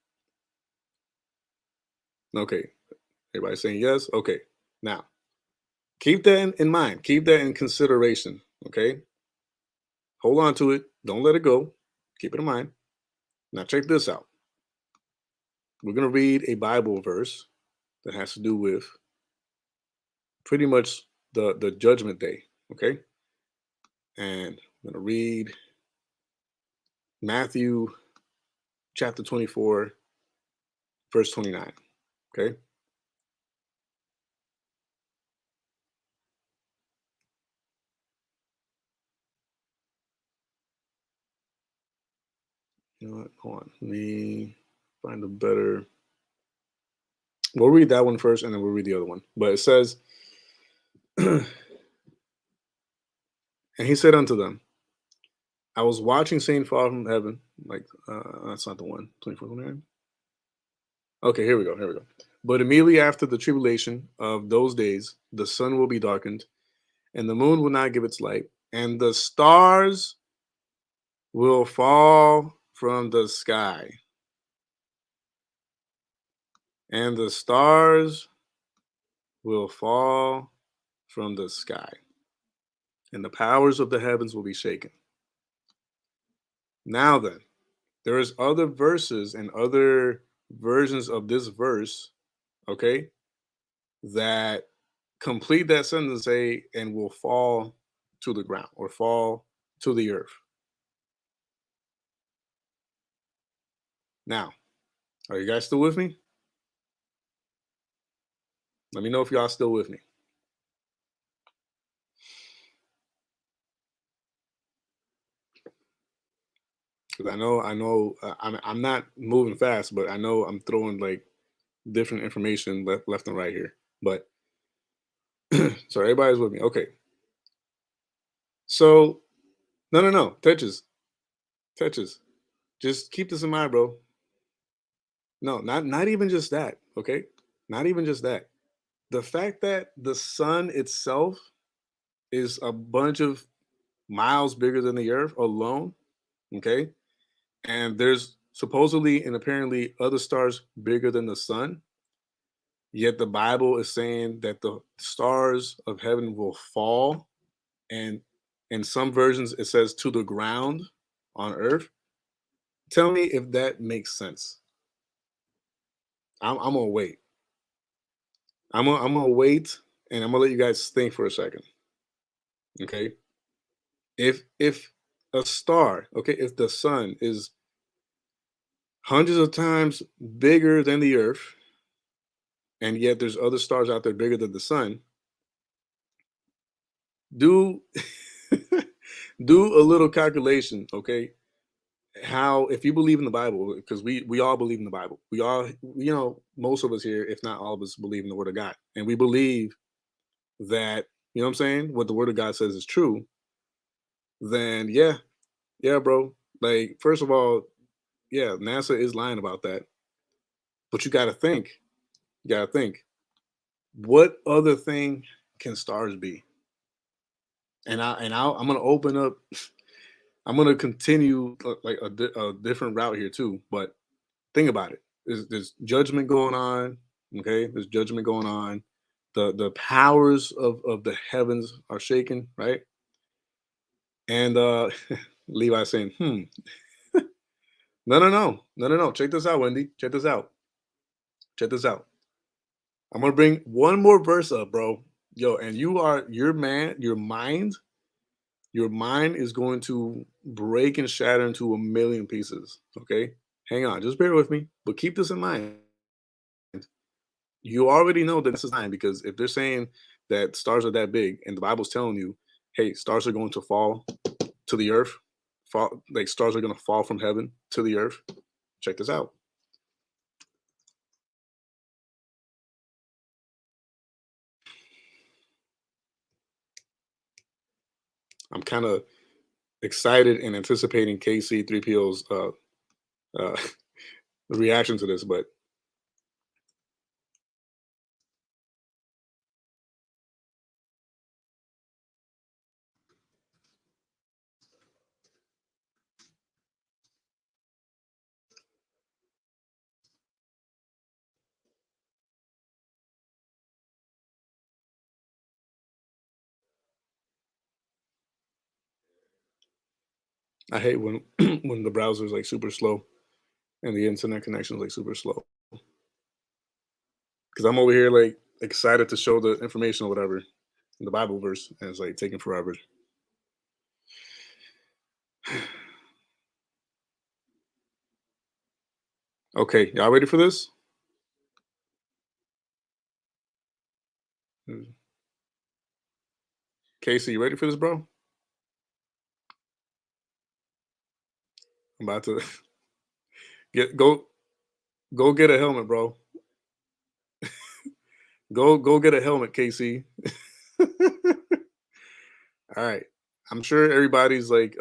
S1: Okay. Everybody saying yes. Okay. Now, keep that in mind. Keep that in consideration. Okay. Hold on to it. Don't let it go. Keep it in mind. Now, check this out. We're going to read a Bible verse that has to do with pretty much the judgment day. Okay. And I'm going to read Matthew chapter 24, verse 29. Okay. You know what? Hold on. Let me find a better. We'll read that one first and then we'll read the other one. But it says, and he said unto them, I was watching Satan fall from heaven. Like, that's not the one. 24, 29. Okay, here we go. Here we go. But immediately after the tribulation of those days, the sun will be darkened, and the moon will not give its light, and the stars will fall from the sky, and the stars will fall from the sky, and the powers of the heavens will be shaken. Now then, there is other verses and other versions of this verse, okay, that complete that sentence, say, and will fall to the ground or fall to the earth. Now, are you guys still with me? Let me know if y'all still with me. Because I'm not moving fast, but I know I'm throwing like different information left and right here. But so everybody's with me. Okay. So no. Touches. Just keep this in mind, bro. No, not even just that. Okay. Not even just that. The fact that the sun itself is a bunch of miles bigger than the earth alone. Okay. And there's supposedly and apparently other stars bigger than the sun. Yet the Bible is saying that the stars of heaven will fall, and in some versions it says to the ground on earth. Tell me if that makes sense. I'm gonna wait. I'm gonna wait, and I'm gonna let you guys think for a second. Okay, if a star, okay, if the sun is hundreds of times bigger than the earth, and yet there's other stars out there bigger than the sun, do do a little calculation, okay? How, if you believe in the Bible, because we all believe in the Bible, we all, most of us here, if not all of us, believe in the Word of God, and we believe that, you know what I'm saying, what the Word of God says is true. Then yeah, bro. Like, first of all, yeah, NASA is lying about that, but you got to think, what other thing can stars be? I'm gonna open up. I'm gonna continue like a different route here too, but think about it. There's judgment going on. Okay, there's judgment going on. The powers of the heavens are shaken, right? And Levi saying, "Hmm, no, no, no, no, no, no. Check this out, Wendy. Check this out. Check this out. I'm gonna bring one more verse up, bro. Yo, and your mind is going to break and shatter into a million pieces. Okay, hang on, just bear with me, but keep this in mind. You already know that this is nine because if they're saying that stars are that big, and the Bible's telling you, hey, stars are going to fall to the earth, fall like stars are going to fall from heaven to the earth. Check this out. I'm kind of excited and anticipating KC3PO's uh, reaction to this, but I hate when when the browser is like super slow and the internet connection is like super slow because I'm over here like excited to show the information or whatever in the Bible verse, and it's like taking forever. Okay, y'all ready for this? Mm. Casey, you ready for this, bro? I'm about to get go get a helmet, bro. Go get a helmet, Casey. All right. I'm sure everybody's like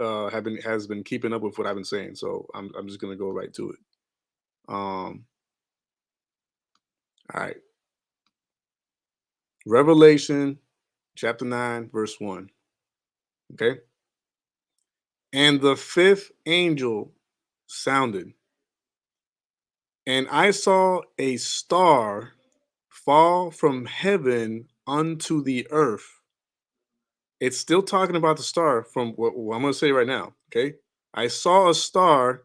S1: has been keeping up with what I've been saying, so I'm just gonna go right to it. All right. Revelation chapter 9, verse 1. Okay. And the fifth angel sounded, and I saw a star fall from heaven unto the earth. It's still talking about the star from what I'm going to say right now. Okay. I saw a star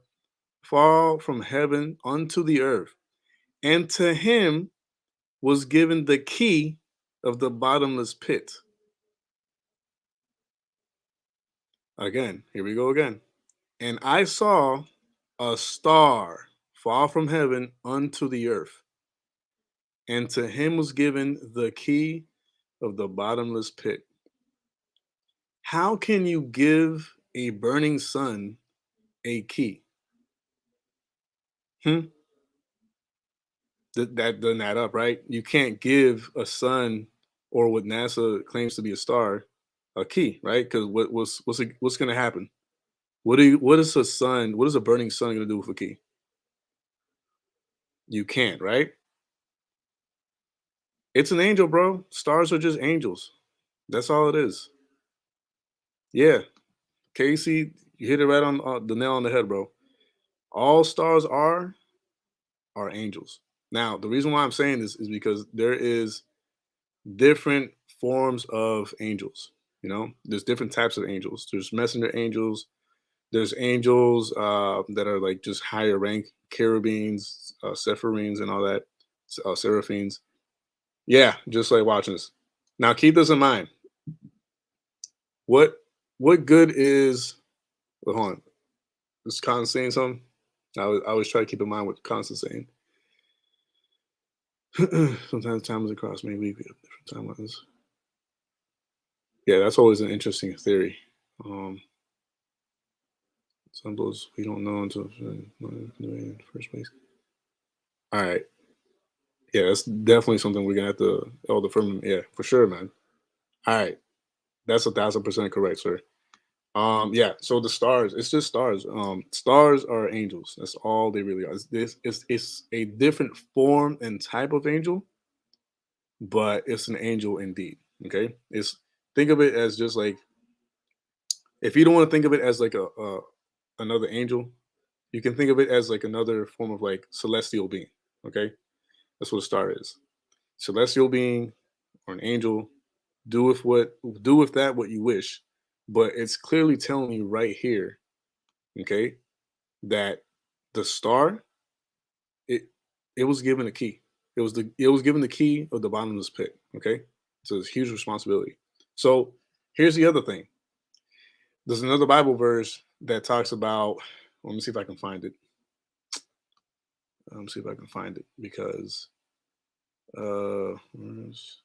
S1: fall from heaven unto the earth, and to him was given the key of the bottomless pit. Again, here we go again. And I saw a star fall from heaven unto the earth, and to him was given the key of the bottomless pit. How can you give a burning sun a key? Hmm? That doesn't add up, right? You can't give a sun or what NASA claims to be a star a key, right? Because what's going to happen? What is a sun? What is a burning sun going to do with a key? You can't, right? It's an angel, bro. Stars are just angels. That's all it is. Yeah, Casey, you hit it right on the nail on the head, bro. All stars are angels. Now, the reason why I'm saying this is because there is different forms of angels. You know, there's different types of angels. There's messenger angels. There's angels that are like just higher rank, cherubins, sephirines, and all that, seraphims. Yeah, just like watching this. Now, keep this in mind. What what good is? Well, hold on. Is Khan saying something? I always try to keep in mind what Constance saying. Sometimes time is across maybe we have different timelines. Yeah, that's always an interesting theory. Um, some of those we don't know until in the first place. All right. Yeah, that's definitely something we're gonna have to elder firmament. Yeah, for sure, man. All right. That's 1,000% correct, sir. Yeah, so the stars, it's just stars. Stars are angels. That's all they really are. It's a different form and type of angel, but it's an angel indeed. Okay. It's think of it as just like if you don't want to think of it as like a another angel, you can think of it as like another form of like celestial being. Okay. That's what a star is. Celestial being or an angel, do with that what you wish. But it's clearly telling you right here. okay, that the star, it it was given a key. It was given the key of the bottomless pit. Okay, so it's a huge responsibility. So here's the other thing. There's another Bible verse that talks about. Let me see if I can find it. Let me see if I can find it because where's-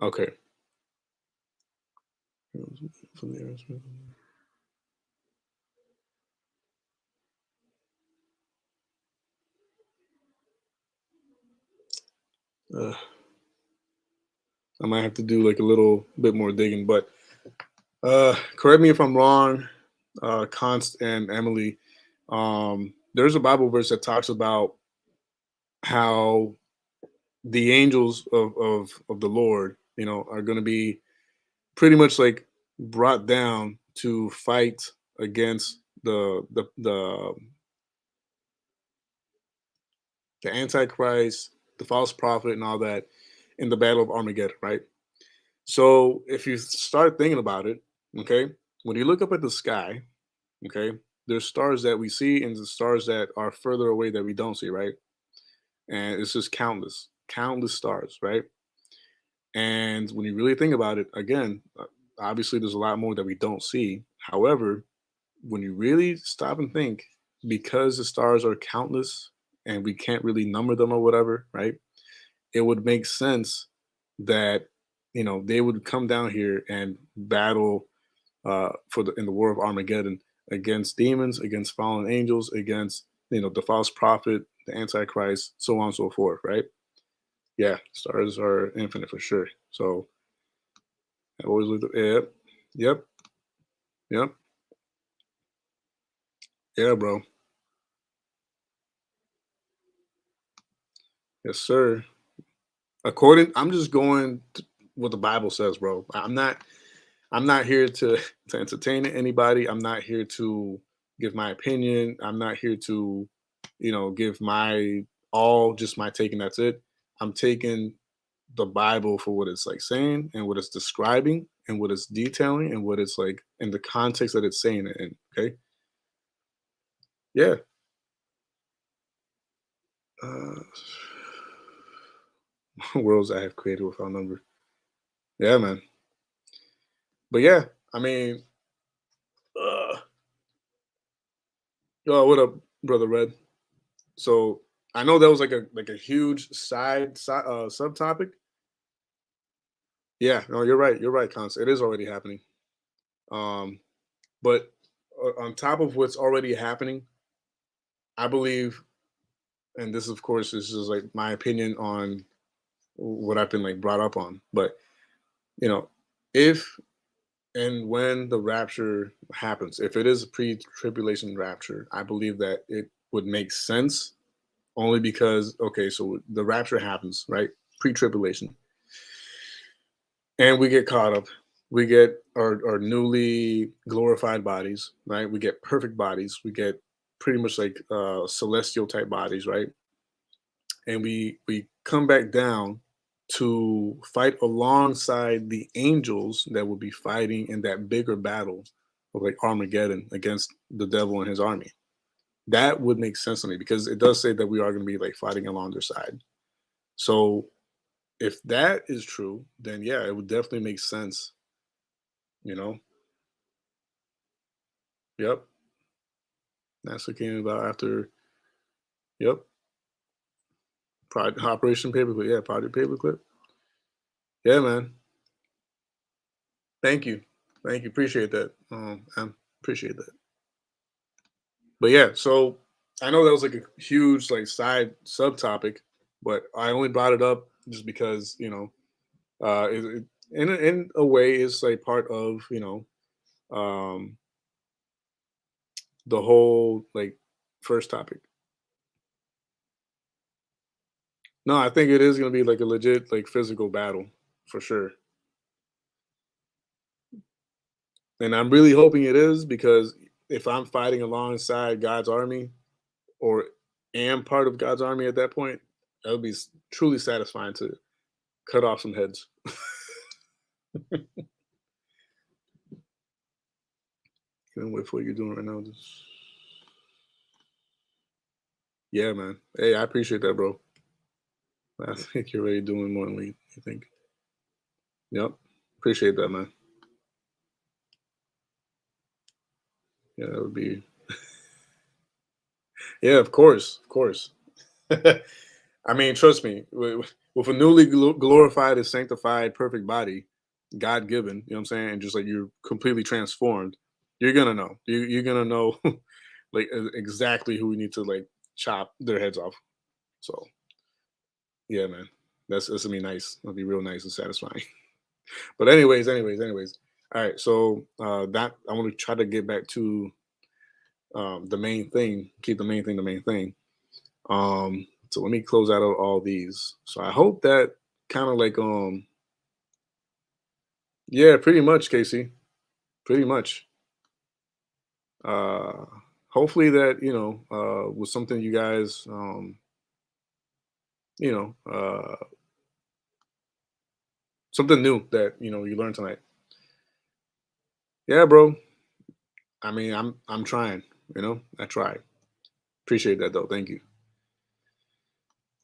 S1: okay. From the uh, I might have to do like a little bit more digging, but correct me if I'm wrong, Const and Emily. There's a Bible verse that talks about how the angels of the Lord, are going to be pretty much like brought down to fight against the Antichrist, the false prophet, and all that in the battle of Armageddon, right? So if you start thinking about it, okay, when you look up at the sky, okay, there's stars that we see and the stars that are further away that we don't see, right? And it's just countless stars, right? And when you really think about it, again, obviously there's a lot more that we don't see. However, when you really stop and think, because the stars are countless and we can't really number them or whatever, right? It would make sense that they would come down here and battle for the in the war of Armageddon against demons, against fallen angels, against the false prophet, the Antichrist, so on and so forth, right? Yeah, stars are infinite for sure. So I always look. Yep, yep, yep, yeah, bro. Yes, sir. I'm just going what the Bible says, bro. I'm not here to to entertain anybody. I'm not here to give my opinion. I'm not here to, give my all, just my take, and that's it. I'm taking the Bible for what it's like saying and what it's describing and what it's detailing and what it's like in the context that it's saying it in. Okay. Yeah. Uh, worlds I have created without number. Yeah, man. But yeah, I mean, uh, yo, what up, brother Red? So I know that was like a huge subtopic. Yeah, no, you're right. You're right, Cons. It is already happening. Um, but on top of what's already happening, I believe, and this, of course, this is like my opinion on what I've been like brought up on. But you know, if and when the rapture happens, if it is a pre-tribulation rapture, I believe that it would make sense only because okay, so the rapture happens, right? Pre-tribulation, and we get caught up. We get our newly glorified bodies, right? We get perfect bodies. We get pretty much like celestial type bodies, right? And we come back down to fight alongside the angels that will be fighting in that bigger battle of like Armageddon against the devil and his army. That would make sense to me because it does say that we are going to be like fighting along their side. So if that is true, then yeah, it would definitely make sense. You know, yep. NASA came about after. Yep. Operation Paperclip. Yeah, Project Paperclip. Yeah, man. Thank you. Thank you. Appreciate that. I appreciate that. But yeah, so I know that was like a huge like side subtopic, but I only brought it up just because in a way it's like part of um the whole like first topic. No, I think it is gonna be like a legit like physical battle for sure. And I'm really hoping it is, because if I'm fighting alongside God's army, or am part of God's army at that point, that would be truly satisfying to cut off some heads. Even with what you're doing right now, just, yeah, man. Hey, I appreciate that, bro. I think you're already doing more than you think. Yep. Appreciate that, man. Yeah, that would be. Yeah, of course, of course. I mean, trust me, with a newly glorified and sanctified, perfect body, God given, you know what I'm saying, and just like you're completely transformed, you're gonna know. You're gonna know, like, exactly who we need to like chop their heads off. So yeah, man, that's gonna be nice. That'll be real nice and satisfying. But anyways. All right, so that I want to try to get back to the main thing. Keep the main thing the main thing. So let me close out all these. So I hope that kind of like yeah, pretty much, Casey. Pretty much. Uh Hopefully that, was something you guys you know, something new that, you learned tonight. Yeah, bro. I mean, I'm trying, I try. Appreciate that though. Thank you.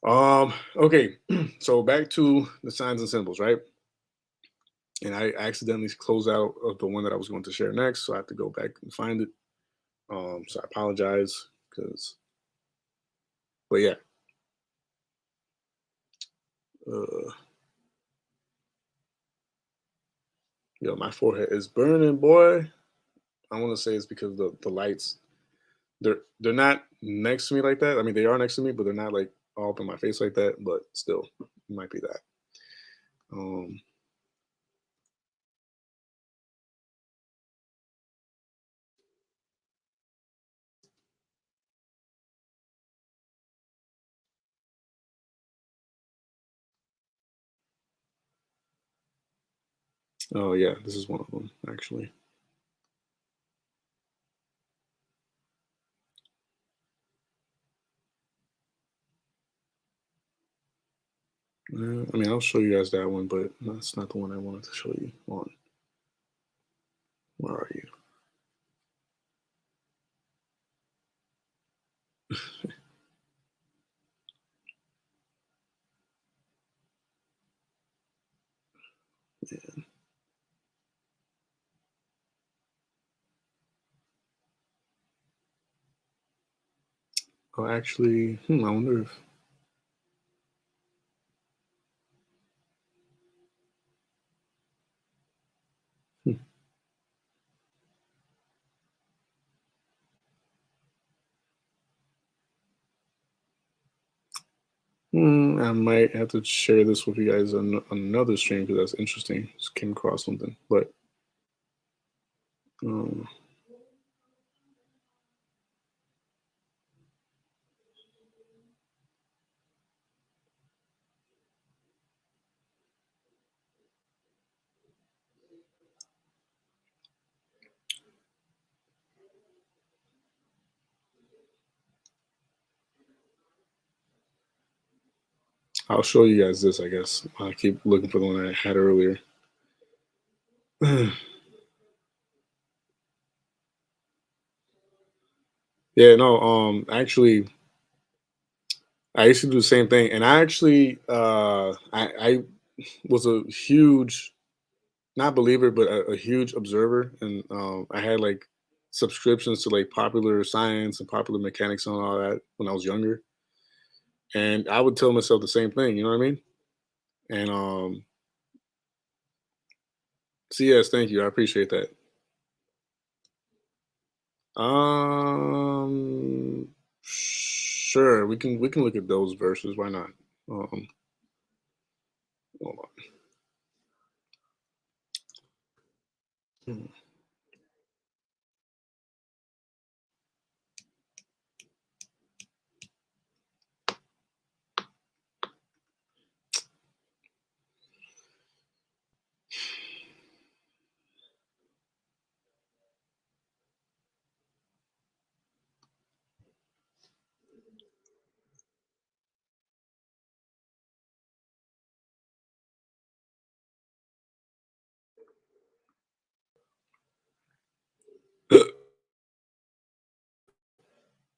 S1: Okay. So back to the signs and symbols, right? And I accidentally closed out of the one that I was going to share next, so I have to go back and find it. So I apologize, because, but yeah, uh, my forehead is burning, boy. I want to say it's because the lights, they're not next to me like that. I mean, they are next to me, but they're not like all up in my face like that. But still, it might be that. Um, oh yeah, this is one of them actually. I mean, I'll show you guys that one, but that's not the one I wanted to show you on. Where are you? Oh, actually, I wonder if. Hmm, I might have to share this with you guys on another stream, because that's interesting. Just came across something, but um, I'll show you guys this. I guess I keep looking for the one I had earlier. Yeah, no. Actually, I used to do the same thing, and I actually, I was a huge, not believer, but a huge observer, and I had like subscriptions to like Popular Science and Popular Mechanics and all that when I was younger, and I would tell myself the same thing. You know what I mean? And so yes, thank you. I appreciate that. Sure, we can look at those verses. Why not? Um, hold on.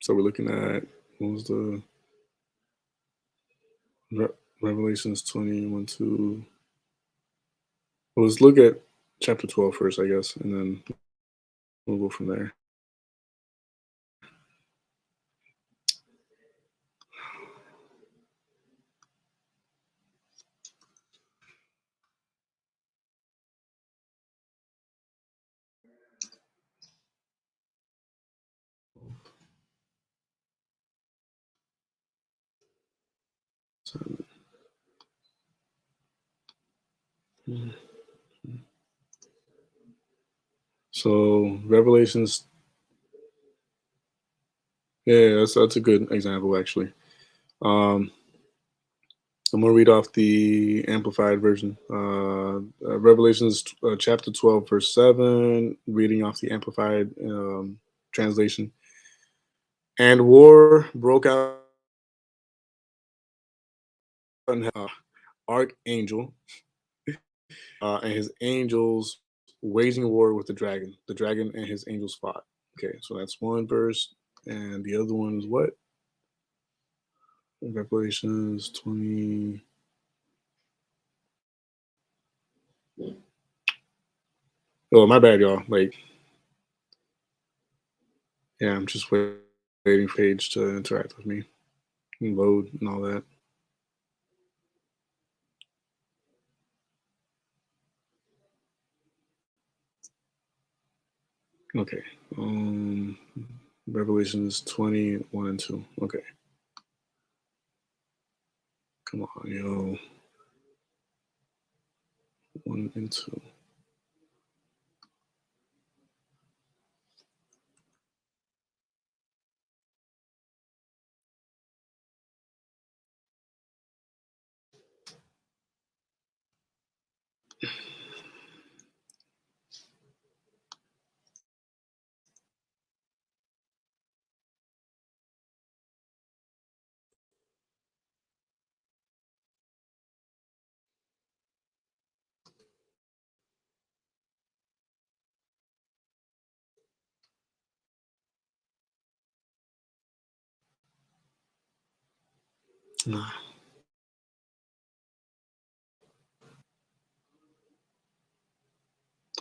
S1: So we're looking at what was the Revelations 21 to. Well, let's look at chapter 12 first, I guess, and then we'll go from there. So Revelations, yeah, that's a good example actually. Um, I'm gonna read off the amplified version. Revelations chapter 12, verse 7, reading off the amplified translation. And war broke out in archangel and his angels waging war with the dragon. The dragon and his angels fought. Okay, so that's one verse, and the other one is what? Revelations 20. Oh, my bad, y'all. Like, yeah, I'm just waiting for Paige to interact with me and load and all that. Okay. Revelations 21 and 2. Okay. Come on, yo. 1 and 2.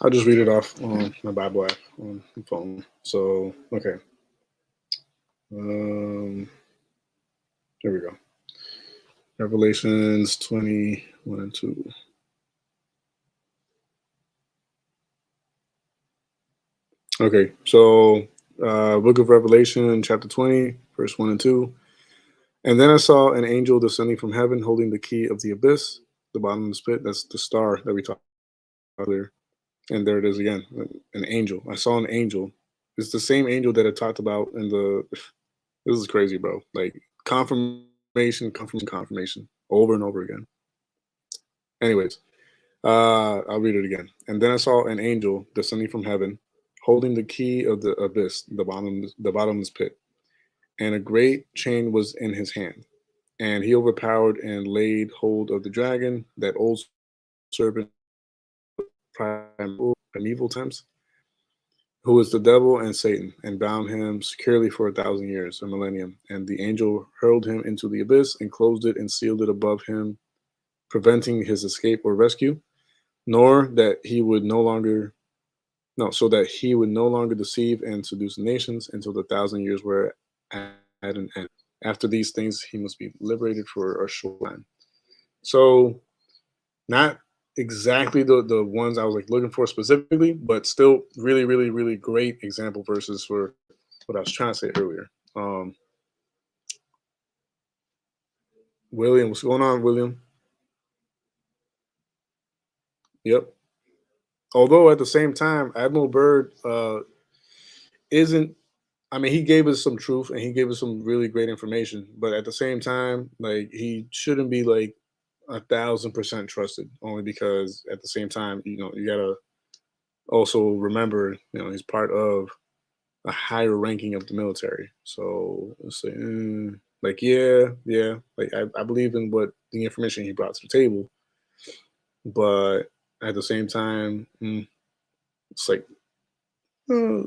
S1: I'll just read it off on my Bible app on the phone. So, okay. Here we go. Revelations 21 and 2. Okay, so Book of Revelation, chapter 20, verse 1 and 2. And then I saw an angel descending from heaven holding the key of the abyss, the bottomless pit. That's the star that we talked about earlier. And there it is again, an angel. I saw an angel. It's the same angel that I talked about in the. This is crazy, bro. Like confirmation, over and over again. Anyways, I'll read it again. And then I saw an angel descending from heaven, holding the key of the abyss, the bottomless pit, and a great chain was in his hand. And he overpowered and laid hold of the dragon, that old serpent, primeval times, who is the devil and Satan, and bound him securely for 1,000 years, a millennium. And the angel hurled him into the abyss and closed it and sealed it above him, preventing his escape or rescue, nor that he would no longer no, so that he would no longer deceive and seduce nations until the 1,000 years were at an end. After these things, he must be liberated for a short time. So, not exactly the ones I was like looking for specifically, but still really, really, really great example verses for what I was trying to say earlier. Um, William, what's going on, William? Yep. Although at the same time, Admiral Byrd isn't. I mean, he gave us some truth and he gave us some really great information, but at the same time, like he shouldn't be like 1,000% trusted. Only because at the same time, you gotta also remember, he's part of a higher ranking of the military. So let's say, like, yeah, like I believe in what the information he brought to the table, but at the same time, it's like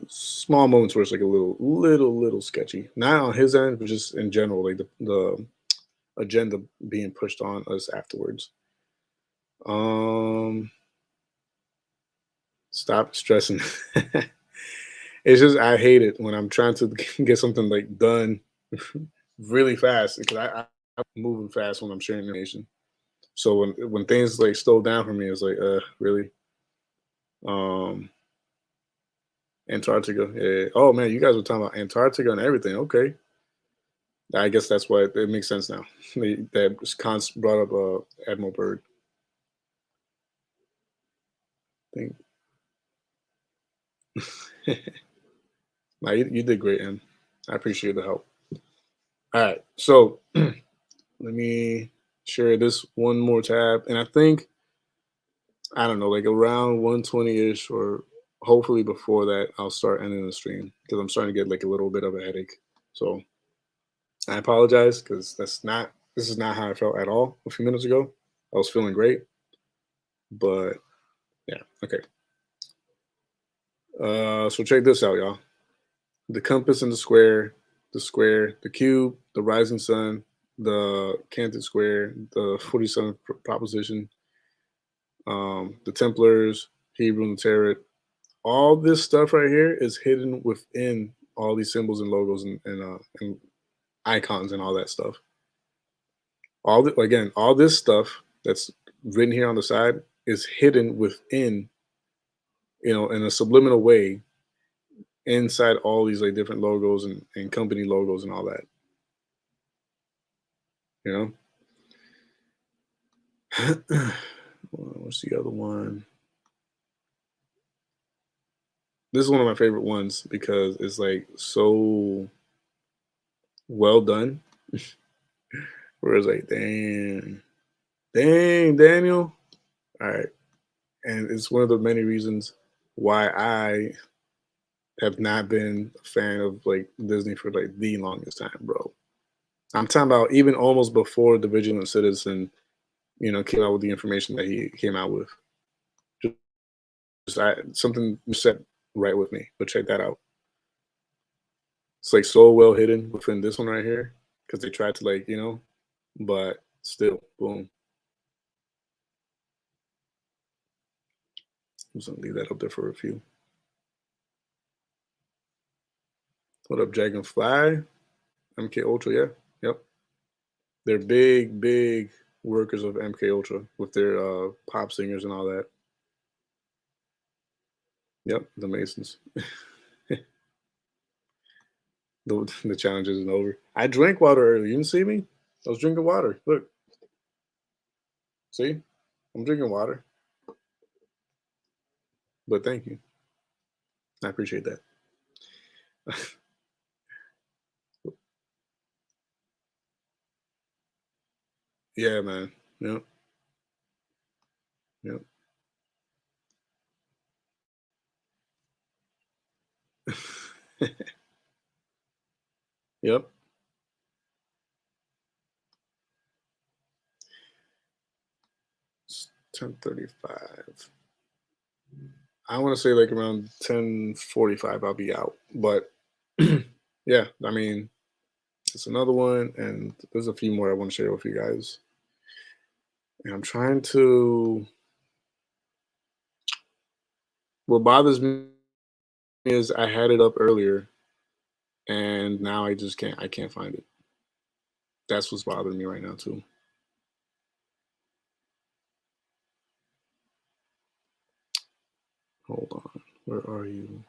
S1: Small moments where it's like a little sketchy. Not on his end, but just in general, like the agenda being pushed on us afterwards. Um, Stop stressing. It's just I hate it when I'm trying to get something like done really fast because I'm moving fast when I'm sharing information. So when things like slow down for me, it's like really. Um, Antarctica. Yeah. Oh man, you guys were talking about Antarctica and everything. Okay, I guess that's why it makes sense now. That Cons brought up Admiral Byrd. Thing. Nah, you did great, and I appreciate the help. All right, so let me share this one more tab, and I think I don't know, like around 120 ish, or hopefully before that, I'll start ending the stream because I'm starting to get like a little bit of a headache. So I apologize because this is not how I felt at all a few minutes ago. I was feeling great, but yeah, okay. So check this out, y'all. The compass and the square, the cube, the rising sun, the canted square, the 47th proposition, the Templars, Hebrew and Tarot. All this stuff right here is hidden within all these symbols and logos and icons and all that stuff. All this stuff that's written here on the side is hidden within, in a subliminal way inside all these like different logos and company logos and all that. You know, what's the other one? This is one of my favorite ones because it's like so well done. Where it's like, dang, Daniel. All right, and it's one of the many reasons why I have not been a fan of like Disney for like the longest time, bro. I'm talking about even almost before the Vigilant Citizen, came out with the information that he came out with. Something set right with me. But check that out. It's like so well hidden within this one right here because they tried to but still, boom. I'm just gonna leave that up there for a few. What up, Dragonfly? MK Ultra, yeah, yep. They're big workers of MK Ultra with their pop singers and all that. Yep, the Masons. The challenge isn't over. I drank water earlier. You didn't see me? I was drinking water. Look, see, I'm drinking water. But thank you. I appreciate that. Yeah, man. Yep. Yep. Yep. It's 10:35. I want to say like around 10:45 I'll be out. But yeah, I mean, it's another one and there's a few more I want to share with you guys. And I'm trying to what bothers me is I had it up earlier and now I can't find it. That's what's bothering me right now too. Hold on. Where are you?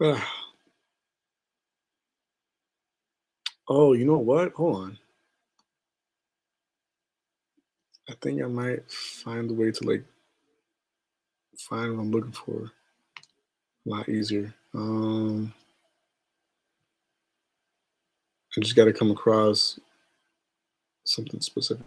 S1: Ah. Oh, you know what? Hold on. I think I might find a way to like find what I'm looking for a lot easier. I just got to come across something specific.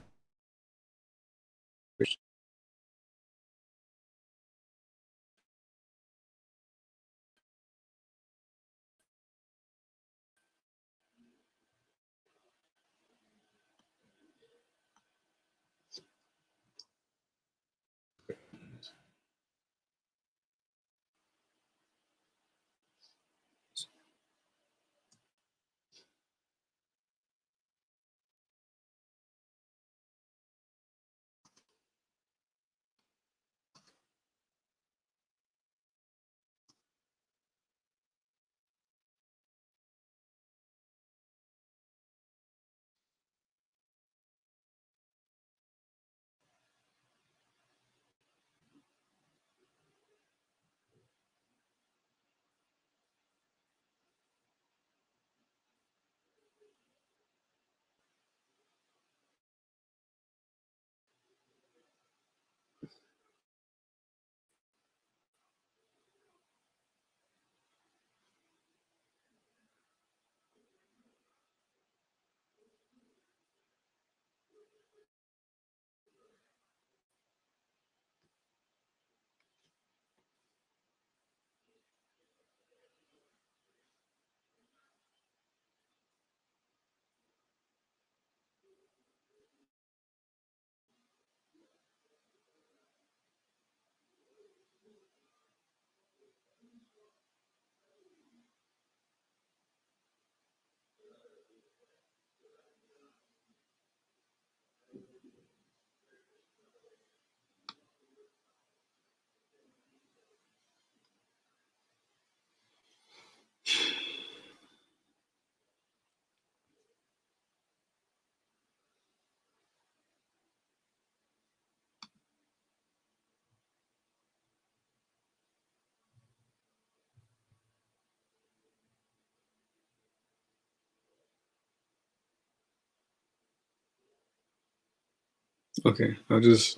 S1: Okay,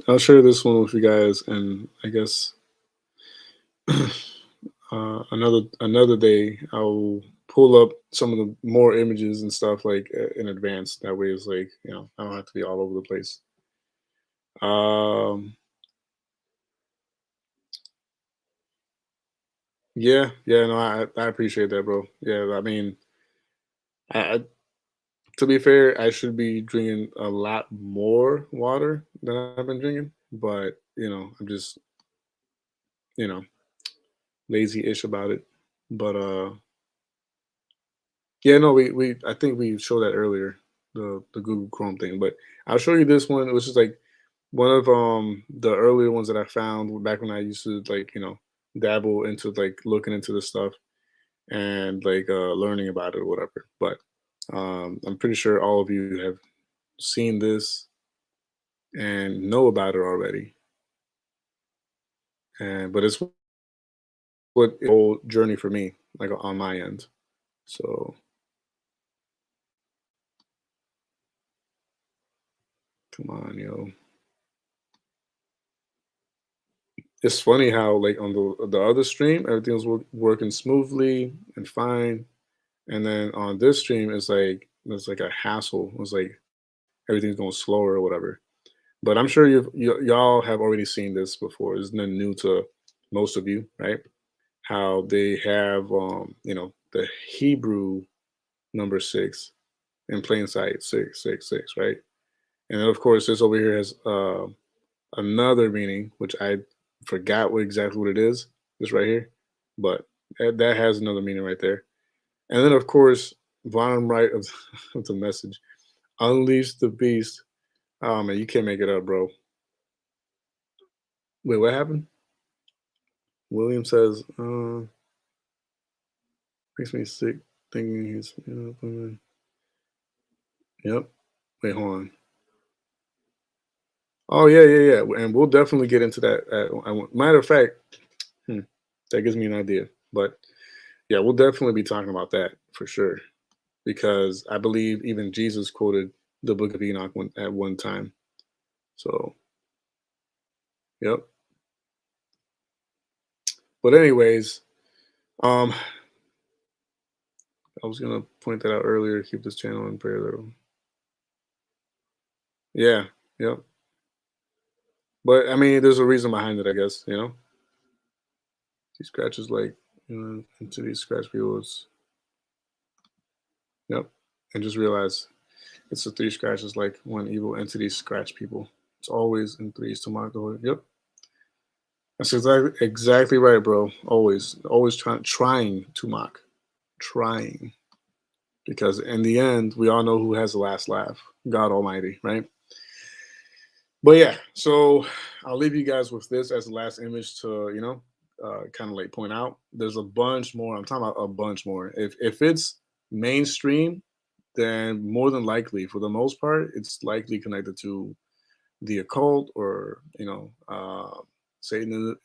S1: I'll share this one with you guys, and I guess another day I'll pull up some of the more images and stuff like in advance. That way, it's like I don't have to be all over the place. Um, yeah, yeah, no, I appreciate that, bro. Yeah, I mean, I to be fair, I should be drinking a lot more water than I've been drinking, but I'm just you know lazy-ish about it. But yeah, no, we I think we showed that earlier, the Google Chrome thing. But I'll show you this one, which is like one of the earlier ones that I found back when I used to like, dabble into like looking into this stuff and like learning about it or whatever. But I'm pretty sure all of you have seen this and know about it already. And but it's what whole journey for me, like on my end. So come on, yo. It's funny how like on the other stream, everything was working smoothly and fine, and then on this stream, it's like a hassle. It's like everything's going slower or whatever. But I'm sure y'all have already seen this before. It's not new to most of you, right? How they have the Hebrew number six in plain sight, 666, right? And then of course this over here has another meaning, which I forgot exactly what it is. This right here, but that has another meaning right there. And then of course, bottom right of, of the message, unleash the beast. Oh man, you can't make it up, bro. Wait, what happened? William says, makes me sick thinking he's. Yep. Wait, hold on. Oh yeah, yeah, yeah. And we'll definitely get into that. Matter of fact, hmm, that gives me an idea. But yeah, we'll definitely be talking about that for sure. Because I believe even Jesus quoted the Book of Enoch at one time. So, yep. But anyways, um, I was gonna point that out earlier. Keep this channel in prayer, though. Yeah, yep. But I mean, there's a reason behind it, I guess. These scratches, like, into these scratch people. Yep. And just realize it's the three scratches, like when evil entities scratch people. It's always in threes to mark the word. Yep. That's exactly right, bro. Always trying to mock. Trying. Because in the end, we all know who has the last laugh. God Almighty, right? But yeah, so I'll leave you guys with this as the last image to, kind of like point out. There's a bunch more. I'm talking about a bunch more. If it's mainstream, then more than likely, for the most part, it's likely connected to the occult or Satanism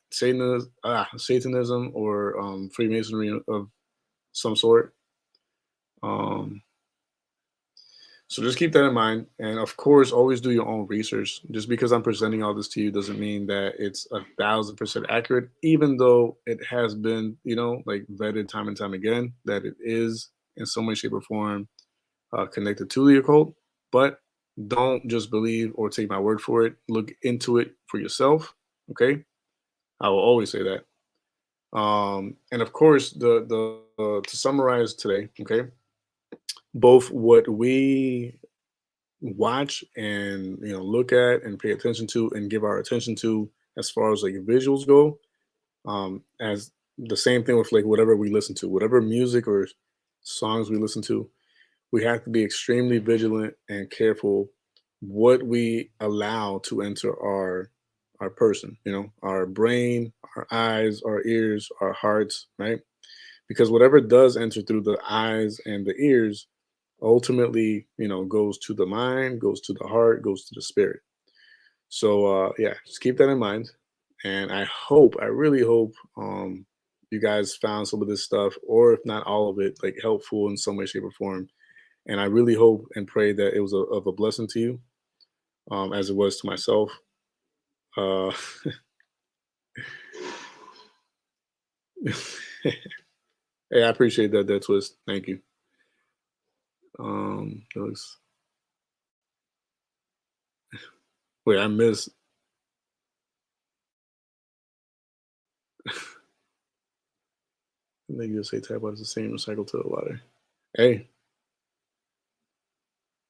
S1: or Freemasonry of some sort. Um, so just keep that in mind, and of course, always do your own research. Just because I'm presenting all this to you doesn't mean that it's 1,000% accurate. Even though it has been, like vetted time and time again that it is in some way, shape, or form connected to the occult. But don't just believe or take my word for it. Look into it for yourself. Okay, I will always say that. And of course, the to summarize today, okay, both what we watch and look at and pay attention to and give our attention to as far as like visuals go, as the same thing with like whatever we listen to, whatever music or songs we listen to, we have to be extremely vigilant and careful what we allow to enter our person, our brain, our eyes, our ears, our hearts, right? Because whatever does enter through the eyes and the ears ultimately, goes to the mind, goes to the heart, goes to the spirit. So yeah, just keep that in mind. And I really hope you guys found some of this stuff, or if not all of it, like helpful in some way, shape, or form. And I really hope and pray that it was of a blessing to you, as it was to myself. Uh, hey, I appreciate that twist. Thank you. It looks, wait, I missed. I think you say tap water is the same recycled toilet water. Hey,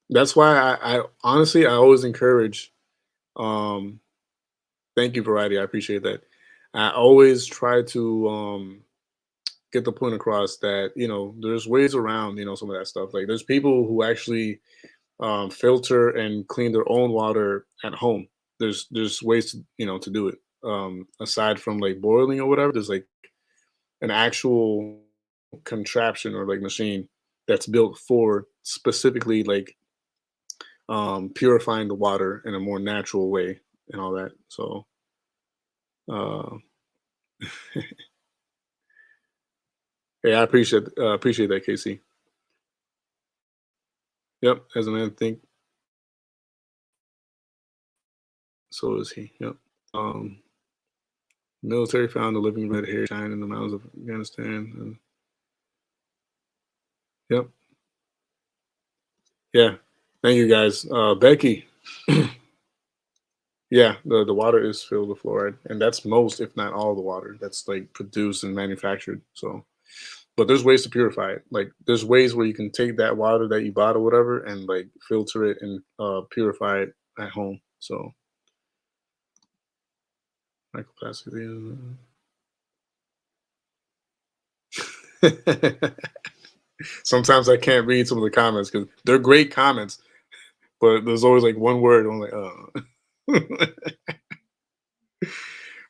S1: that's why I honestly I always encourage. Um, Thank you, variety. I appreciate that. I always try to get the point across that there's ways around some of that stuff. Like there's people who actually filter and clean their own water at home. There's ways to to do it. Aside from like boiling or whatever, there's like an actual contraption or like machine that's built for specifically like purifying the water in a more natural way and all that. So uh yeah, I appreciate that, Casey. Yep, as a man think, so is he. Yep. Um Military found a living red hair giant in the mountains of Afghanistan. And, yep. Yeah. Thank you guys. Becky. Yeah, the water is filled with fluoride, and that's most, if not all, the water that's like produced and manufactured. So, but there's ways to purify it. Like there's ways where you can take that water that you bought or whatever and like filter it and purify it at home. So, microplastic. Sometimes I can't read some of the comments because they're great comments, but there's always like one word. I'm like,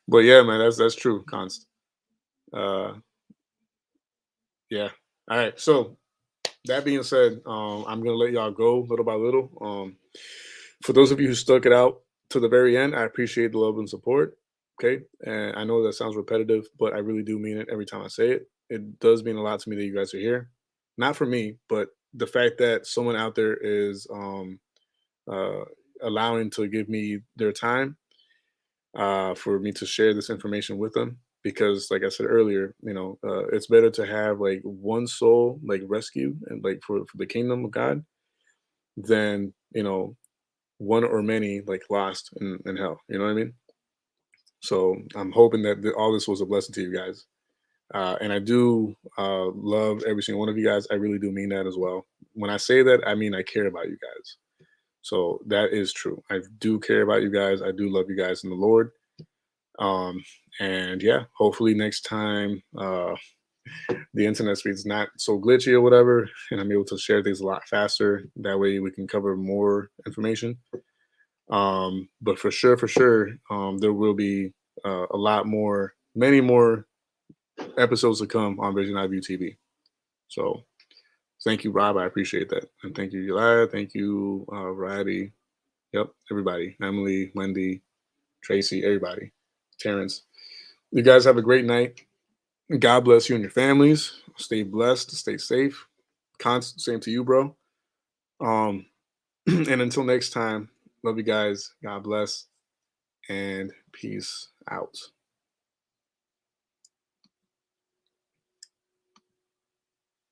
S1: but yeah, man, that's true. Const. Uh, yeah. All right. So that being said, I'm gonna let y'all go little by little. For those of you who stuck it out to the very end, I appreciate the love and support. Okay, and I know that sounds repetitive, but I really do mean it every time I say it. It does mean a lot to me that you guys are here. Not for me, but the fact that someone out there is uh, allowing to give me their time for me to share this information with them. Because, like I said earlier, it's better to have like one soul like rescued and like for the kingdom of God than one or many like lost in hell. You know what I mean? So I'm hoping that all this was a blessing to you guys. And I do love every single one of you guys. I really do mean that as well. When I say that, I mean I care about you guys. So that is true. I do care about you guys. I do love you guys in the Lord. Um, and yeah, hopefully next time the internet speed's not so glitchy or whatever, and I'm able to share things a lot faster. That way we can cover more information. But for sure, there will be a lot more, many more episodes to come on Vision Eye View TV. So thank you, Rob. I appreciate that. And thank you, Uriah. Thank you, Variety. Yep, everybody. Emily, Wendy, Tracy, everybody. Terrence. You guys have a great night. God bless you and your families. Stay blessed. Stay safe. Same to you, bro. Um, and until next time, love you guys. God bless and peace out.